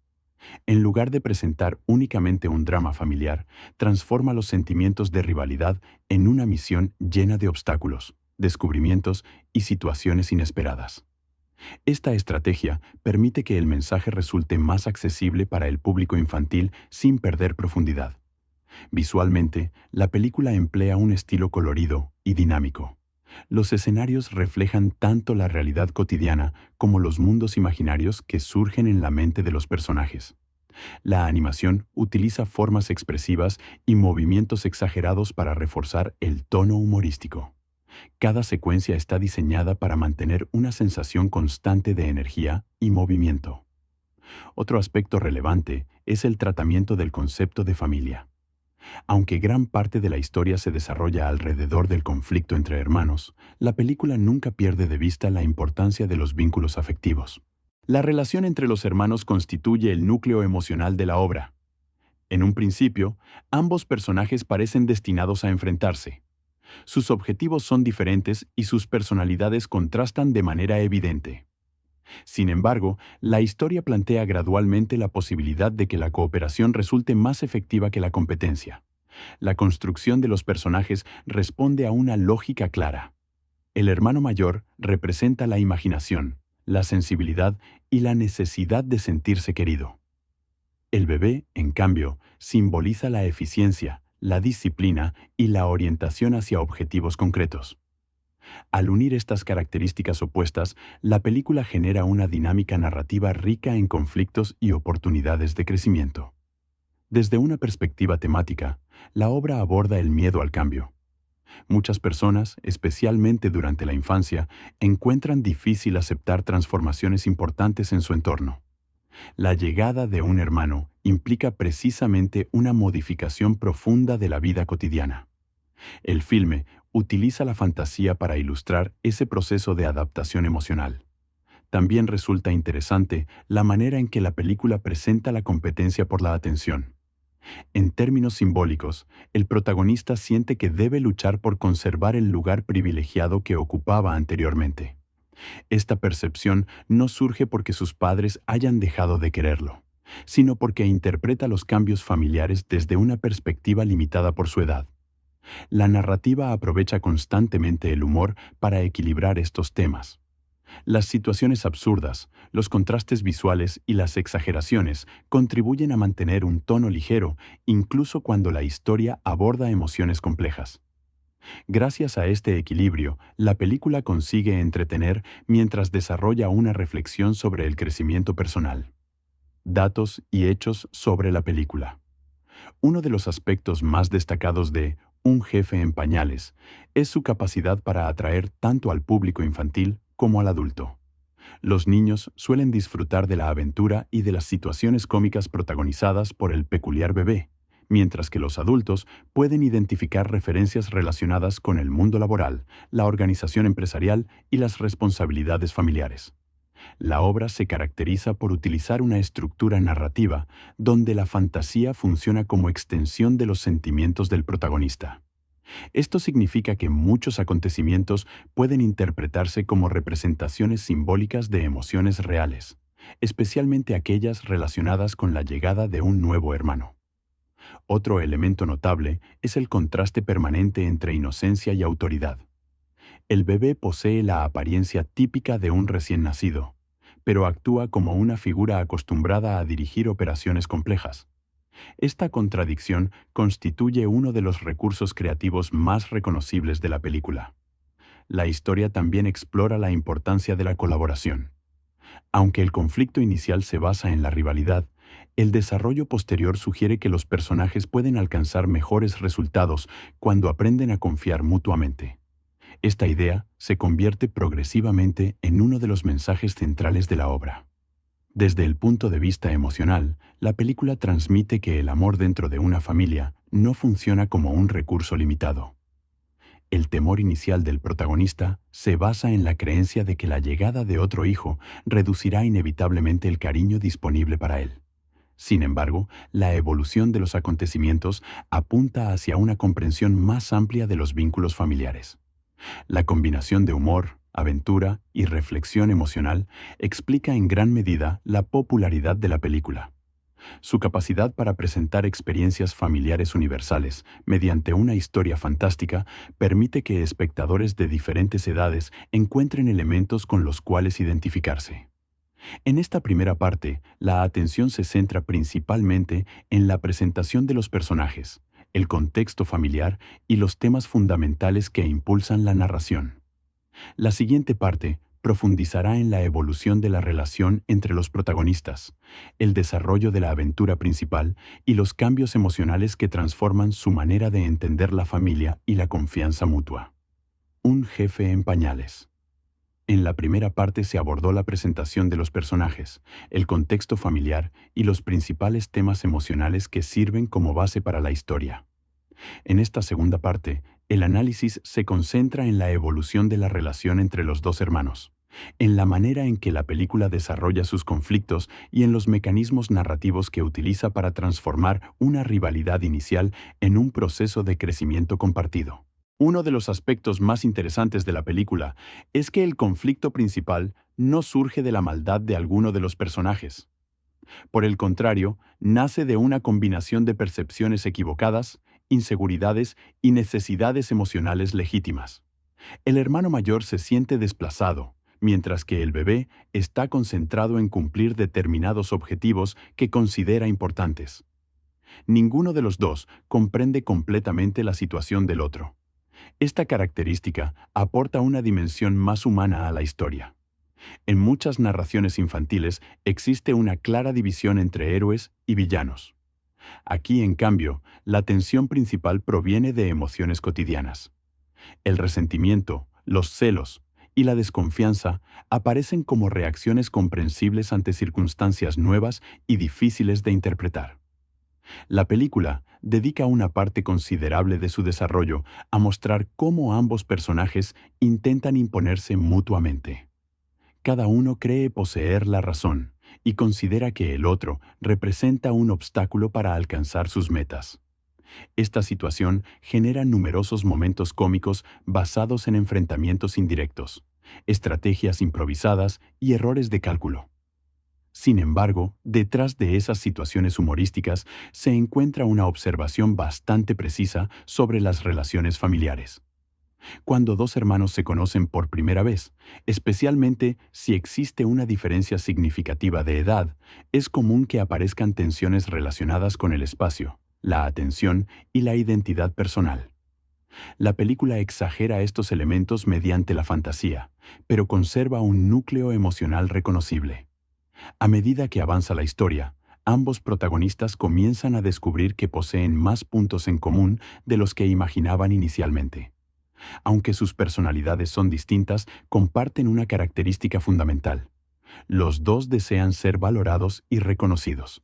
En lugar de presentar únicamente un drama familiar, transforma los sentimientos de rivalidad en una misión llena de obstáculos, descubrimientos y situaciones inesperadas. Esta estrategia permite que el mensaje resulte más accesible para el público infantil sin perder profundidad. Visualmente, la película emplea un estilo colorido y dinámico. Los escenarios reflejan tanto la realidad cotidiana como los mundos imaginarios que surgen en la mente de los personajes. La animación utiliza formas expresivas y movimientos exagerados para reforzar el tono humorístico. Cada secuencia está diseñada para mantener una sensación constante de energía y movimiento. Otro aspecto relevante es el tratamiento del concepto de familia. Aunque gran parte de la historia se desarrolla alrededor del conflicto entre hermanos, la película nunca pierde de vista la importancia de los vínculos afectivos. La relación entre los hermanos constituye el núcleo emocional de la obra. En un principio, ambos personajes parecen destinados a enfrentarse. Sus objetivos son diferentes y sus personalidades contrastan de manera evidente. Sin embargo, la historia plantea gradualmente la posibilidad de que la cooperación resulte más efectiva que la competencia. La construcción de los personajes responde a una lógica clara. El hermano mayor representa la imaginación, la sensibilidad y la necesidad de sentirse querido. El bebé, en cambio, simboliza la eficiencia, la disciplina y la orientación hacia objetivos concretos. Al unir estas características opuestas, la película genera una dinámica narrativa rica en conflictos y oportunidades de crecimiento. Desde una perspectiva temática, la obra aborda el miedo al cambio. Muchas personas, especialmente durante la infancia, encuentran difícil aceptar transformaciones importantes en su entorno. La llegada de un hermano implica precisamente una modificación profunda de la vida cotidiana. El filme utiliza la fantasía para ilustrar ese proceso de adaptación emocional. También resulta interesante la manera en que la película presenta la competencia por la atención. En términos simbólicos, el protagonista siente que debe luchar por conservar el lugar privilegiado que ocupaba anteriormente. Esta percepción no surge porque sus padres hayan dejado de quererlo, sino porque interpreta los cambios familiares desde una perspectiva limitada por su edad. La narrativa aprovecha constantemente el humor para equilibrar estos temas. Las situaciones absurdas, los contrastes visuales y las exageraciones contribuyen a mantener un tono ligero, incluso cuando la historia aborda emociones complejas. Gracias a este equilibrio, la película consigue entretener mientras desarrolla una reflexión sobre el crecimiento personal. Datos y hechos sobre la película. Uno de los aspectos más destacados de Un jefe en pañales es su capacidad para atraer tanto al público infantil como al adulto. Los niños suelen disfrutar de la aventura y de las situaciones cómicas protagonizadas por el peculiar bebé, mientras que los adultos pueden identificar referencias relacionadas con el mundo laboral, la organización empresarial y las responsabilidades familiares. La obra se caracteriza por utilizar una estructura narrativa donde la fantasía funciona como extensión de los sentimientos del protagonista. Esto significa que muchos acontecimientos pueden interpretarse como representaciones simbólicas de emociones reales, especialmente aquellas relacionadas con la llegada de un nuevo hermano. Otro elemento notable es el contraste permanente entre inocencia y autoridad. El bebé posee la apariencia típica de un recién nacido, pero actúa como una figura acostumbrada a dirigir operaciones complejas. Esta contradicción constituye uno de los recursos creativos más reconocibles de la película. la historia también explora la importancia de la colaboración. Aunque el conflicto inicial se basa en la rivalidad, el desarrollo posterior sugiere que los personajes pueden alcanzar mejores resultados cuando aprenden a confiar mutuamente. Esta idea se convierte progresivamente en uno de los mensajes centrales de la obra. Desde el punto de vista emocional, la película transmite que el amor dentro de una familia no funciona como un recurso limitado. El temor inicial del protagonista se basa en la creencia de que la llegada de otro hijo reducirá inevitablemente el cariño disponible para él. Sin embargo, la evolución de los acontecimientos apunta hacia una comprensión más amplia de los vínculos familiares. La combinación de humor, aventura y reflexión emocional explica en gran medida la popularidad de la película. Su capacidad para presentar experiencias familiares universales mediante una historia fantástica permite que espectadores de diferentes edades encuentren elementos con los cuales identificarse. En esta primera parte, la atención se centra principalmente en la presentación de los personajes, el contexto familiar y los temas fundamentales que impulsan la narración. La siguiente parte profundizará en la evolución de la relación entre los protagonistas, el desarrollo de la aventura principal y los cambios emocionales que transforman su manera de entender la familia y la confianza mutua. Un jefe en pañales. En la primera parte se abordó la presentación de los personajes, el contexto familiar y los principales temas emocionales que sirven como base para la historia. En esta segunda parte, el análisis se concentra en la evolución de la relación entre los dos hermanos, en la manera en que la película desarrolla sus conflictos y en los mecanismos narrativos que utiliza para transformar una rivalidad inicial en un proceso de crecimiento compartido. Uno de los aspectos más interesantes de la película es que el conflicto principal no surge de la maldad de alguno de los personajes. Por el contrario, nace de una combinación de percepciones equivocadas, inseguridades y necesidades emocionales legítimas. El hermano mayor se siente desplazado, mientras que el bebé está concentrado en cumplir determinados objetivos que considera importantes. Ninguno de los dos comprende completamente la situación del otro. Esta característica aporta una dimensión más humana a la historia. En muchas narraciones infantiles existe una clara división entre héroes y villanos. Aquí, en cambio, la tensión principal proviene de emociones cotidianas. El resentimiento, los celos y la desconfianza aparecen como reacciones comprensibles ante circunstancias nuevas y difíciles de interpretar. La película dedica una parte considerable de su desarrollo a mostrar cómo ambos personajes intentan imponerse mutuamente. Cada uno cree poseer la razón y considera que el otro representa un obstáculo para alcanzar sus metas. Esta situación genera numerosos momentos cómicos basados en enfrentamientos indirectos, estrategias improvisadas y errores de cálculo. Sin embargo, detrás de esas situaciones humorísticas se encuentra una observación bastante precisa sobre las relaciones familiares. Cuando dos hermanos se conocen por primera vez, especialmente si existe una diferencia significativa de edad, es común que aparezcan tensiones relacionadas con el espacio, la atención y la identidad personal. La película exagera estos elementos mediante la fantasía, pero conserva un núcleo emocional reconocible. A medida que avanza la historia, ambos protagonistas comienzan a descubrir que poseen más puntos en común de los que imaginaban inicialmente. Aunque sus personalidades son distintas, comparten una característica fundamental. Los dos desean ser valorados y reconocidos.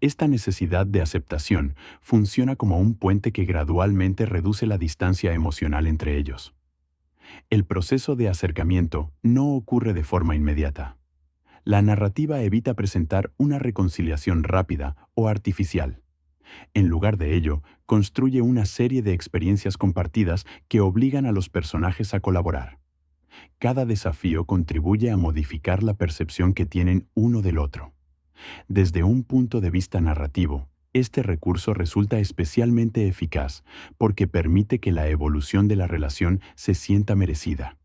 Esta necesidad de aceptación funciona como un puente que gradualmente reduce la distancia emocional entre ellos. El proceso de acercamiento no ocurre de forma inmediata. La narrativa evita presentar una reconciliación rápida o artificial. En lugar de ello, construye una serie de experiencias compartidas que obligan a los personajes a colaborar. Cada desafío contribuye a modificar la percepción que tienen uno del otro. Desde un punto de vista narrativo, este recurso resulta especialmente eficaz porque permite que la evolución de la relación se sienta merecida.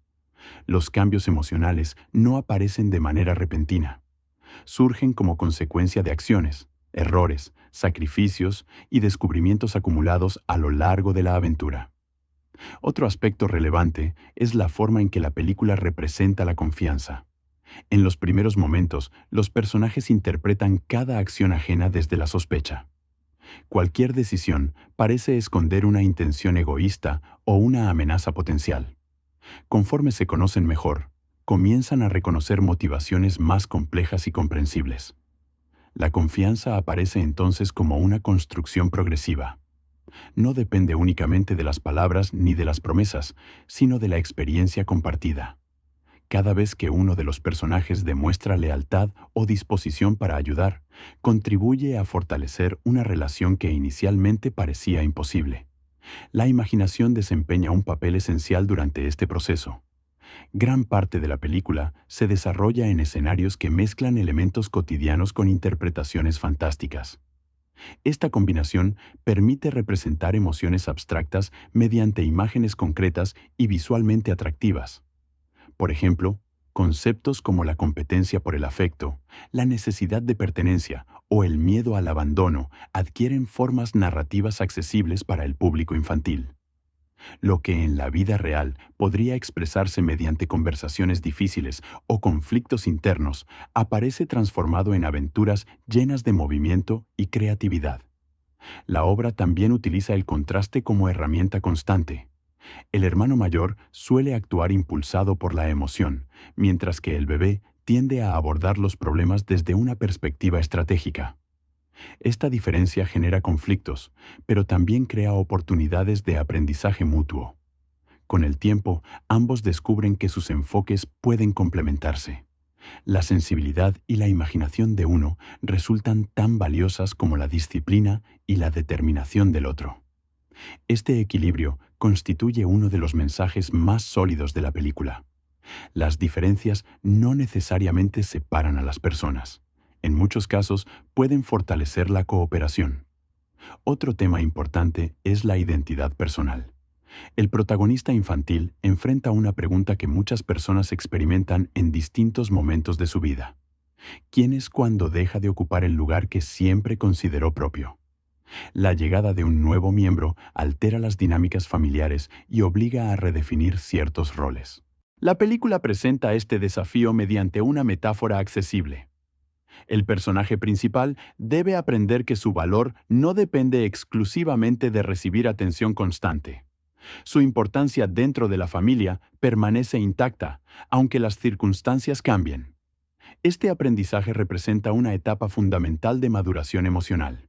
Los cambios emocionales no aparecen de manera repentina. Surgen como consecuencia de acciones, errores, sacrificios y descubrimientos acumulados a lo largo de la aventura. Otro aspecto relevante es la forma en que la película representa la confianza. En los primeros momentos, los personajes interpretan cada acción ajena desde la sospecha. Cualquier decisión parece esconder una intención egoísta o una amenaza potencial. Conforme se conocen mejor, comienzan a reconocer motivaciones más complejas y comprensibles. La confianza aparece entonces como una construcción progresiva. No depende únicamente de las palabras ni de las promesas, sino de la experiencia compartida. Cada vez que uno de los personajes demuestra lealtad o disposición para ayudar, contribuye a fortalecer una relación que inicialmente parecía imposible. La imaginación desempeña un papel esencial durante este proceso. Gran parte de la película se desarrolla en escenarios que mezclan elementos cotidianos con interpretaciones fantásticas. Esta combinación permite representar emociones abstractas mediante imágenes concretas y visualmente atractivas. Por ejemplo, conceptos como la competencia por el afecto, la necesidad de pertenencia o el miedo al abandono adquieren formas narrativas accesibles para el público infantil. Lo que en la vida real podría expresarse mediante conversaciones difíciles o conflictos internos, aparece transformado en aventuras llenas de movimiento y creatividad. La obra también utiliza el contraste como herramienta constante. El hermano mayor suele actuar impulsado por la emoción, mientras que el bebé tiende a abordar los problemas desde una perspectiva estratégica. Esta diferencia genera conflictos, pero también crea oportunidades de aprendizaje mutuo. Con el tiempo, ambos descubren que sus enfoques pueden complementarse. La sensibilidad y la imaginación de uno resultan tan valiosas como la disciplina y la determinación del otro. Este equilibrio constituye uno de los mensajes más sólidos de la película. Las diferencias no necesariamente separan a las personas. En muchos casos pueden fortalecer la cooperación. Otro tema importante es la identidad personal. El protagonista infantil enfrenta una pregunta que muchas personas experimentan en distintos momentos de su vida. ¿Quién es cuando deja de ocupar el lugar que siempre consideró propio? La llegada de un nuevo miembro altera las dinámicas familiares y obliga a redefinir ciertos roles. La película presenta este desafío mediante una metáfora accesible. El personaje principal debe aprender que su valor no depende exclusivamente de recibir atención constante. Su importancia dentro de la familia permanece intacta, aunque las circunstancias cambien. Este aprendizaje representa una etapa fundamental de maduración emocional.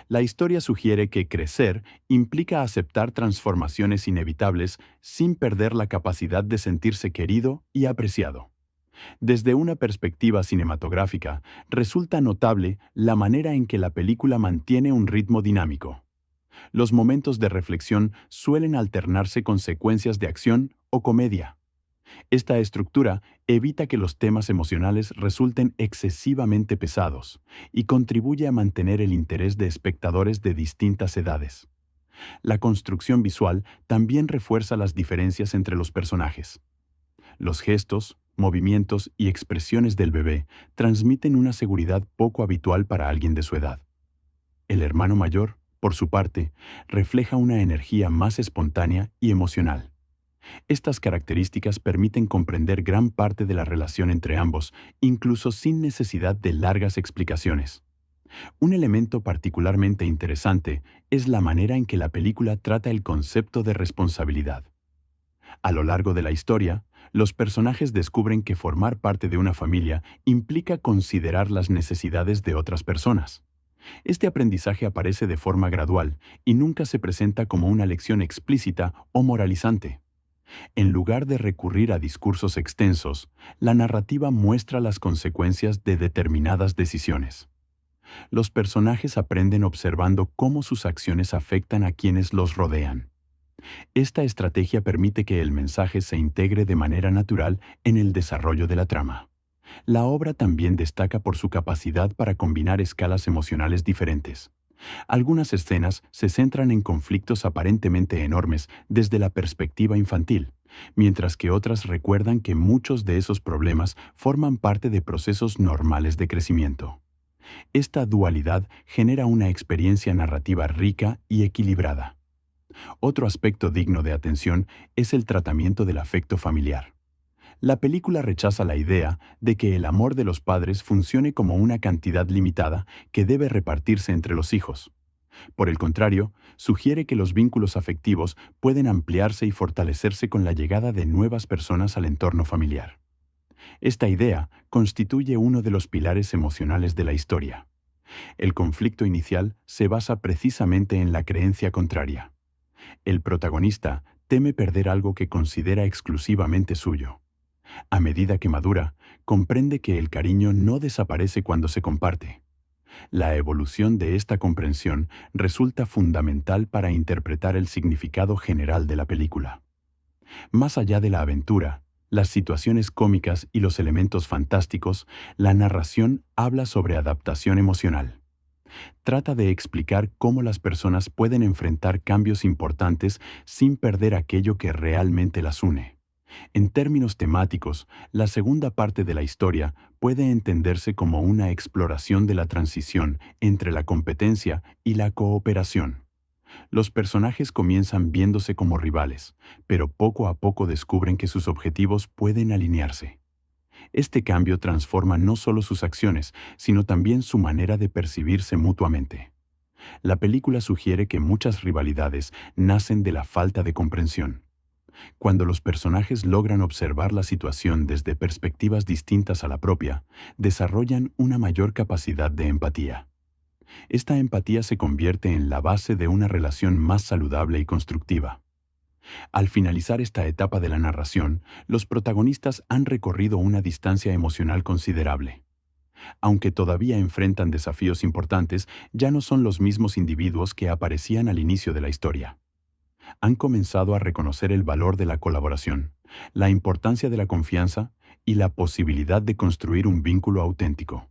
La historia sugiere que crecer implica aceptar transformaciones inevitables sin perder la capacidad de sentirse querido y apreciado. Desde una perspectiva cinematográfica, resulta notable la manera en que la película mantiene un ritmo dinámico. Los momentos de reflexión suelen alternarse con secuencias de acción o comedia. Esta estructura evita que los temas emocionales resulten excesivamente pesados y contribuye a mantener el interés de espectadores de distintas edades. La construcción visual también refuerza las diferencias entre los personajes. Los gestos, movimientos y expresiones del bebé transmiten una seguridad poco habitual para alguien de su edad. El hermano mayor, por su parte, refleja una energía más espontánea y emocional. Estas características permiten comprender gran parte de la relación entre ambos, incluso sin necesidad de largas explicaciones. Un elemento particularmente interesante es la manera en que la película trata el concepto de responsabilidad. A lo largo de la historia, los personajes descubren que formar parte de una familia implica considerar las necesidades de otras personas. Este aprendizaje aparece de forma gradual y nunca se presenta como una lección explícita o moralizante. En lugar de recurrir a discursos extensos, la narrativa muestra las consecuencias de determinadas decisiones. Los personajes aprenden observando cómo sus acciones afectan a quienes los rodean. Esta estrategia permite que el mensaje se integre de manera natural en el desarrollo de la trama. La obra también destaca por su capacidad para combinar escalas emocionales diferentes. Algunas escenas se centran en conflictos aparentemente enormes desde la perspectiva infantil, mientras que otras recuerdan que muchos de esos problemas forman parte de procesos normales de crecimiento. Esta dualidad genera una experiencia narrativa rica y equilibrada. Otro aspecto digno de atención es el tratamiento del afecto familiar. La película rechaza la idea de que el amor de los padres funcione como una cantidad limitada que debe repartirse entre los hijos. Por el contrario, sugiere que los vínculos afectivos pueden ampliarse y fortalecerse con la llegada de nuevas personas al entorno familiar. Esta idea constituye uno de los pilares emocionales de la historia. El conflicto inicial se basa precisamente en la creencia contraria. El protagonista teme perder algo que considera exclusivamente suyo. A medida que madura, comprende que el cariño no desaparece cuando se comparte. La evolución de esta comprensión resulta fundamental para interpretar el significado general de la película. Más allá de la aventura, las situaciones cómicas y los elementos fantásticos, la narración habla sobre adaptación emocional. Trata de explicar cómo las personas pueden enfrentar cambios importantes sin perder aquello que realmente las une. En términos temáticos, la segunda parte de la historia puede entenderse como una exploración de la transición entre la competencia y la cooperación. Los personajes comienzan viéndose como rivales, pero poco a poco descubren que sus objetivos pueden alinearse. Este cambio transforma no solo sus acciones, sino también su manera de percibirse mutuamente. La película sugiere que muchas rivalidades nacen de la falta de comprensión. Cuando los personajes logran observar la situación desde perspectivas distintas a la propia, desarrollan una mayor capacidad de empatía. Esta empatía se convierte en la base de una relación más saludable y constructiva. Al finalizar esta etapa de la narración, los protagonistas han recorrido una distancia emocional considerable. Aunque todavía enfrentan desafíos importantes, ya no son los mismos individuos que aparecían al inicio de la historia. Han comenzado a reconocer el valor de la colaboración, la importancia de la confianza y la posibilidad de construir un vínculo auténtico.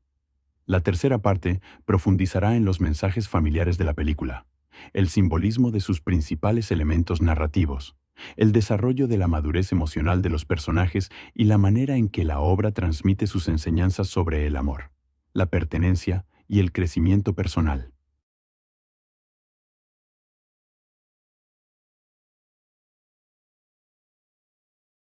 La tercera parte profundizará en los mensajes familiares de la película, el simbolismo de sus principales elementos narrativos, el desarrollo de la madurez emocional de los personajes y la manera en que la obra transmite sus enseñanzas sobre el amor, la pertenencia y el crecimiento personal.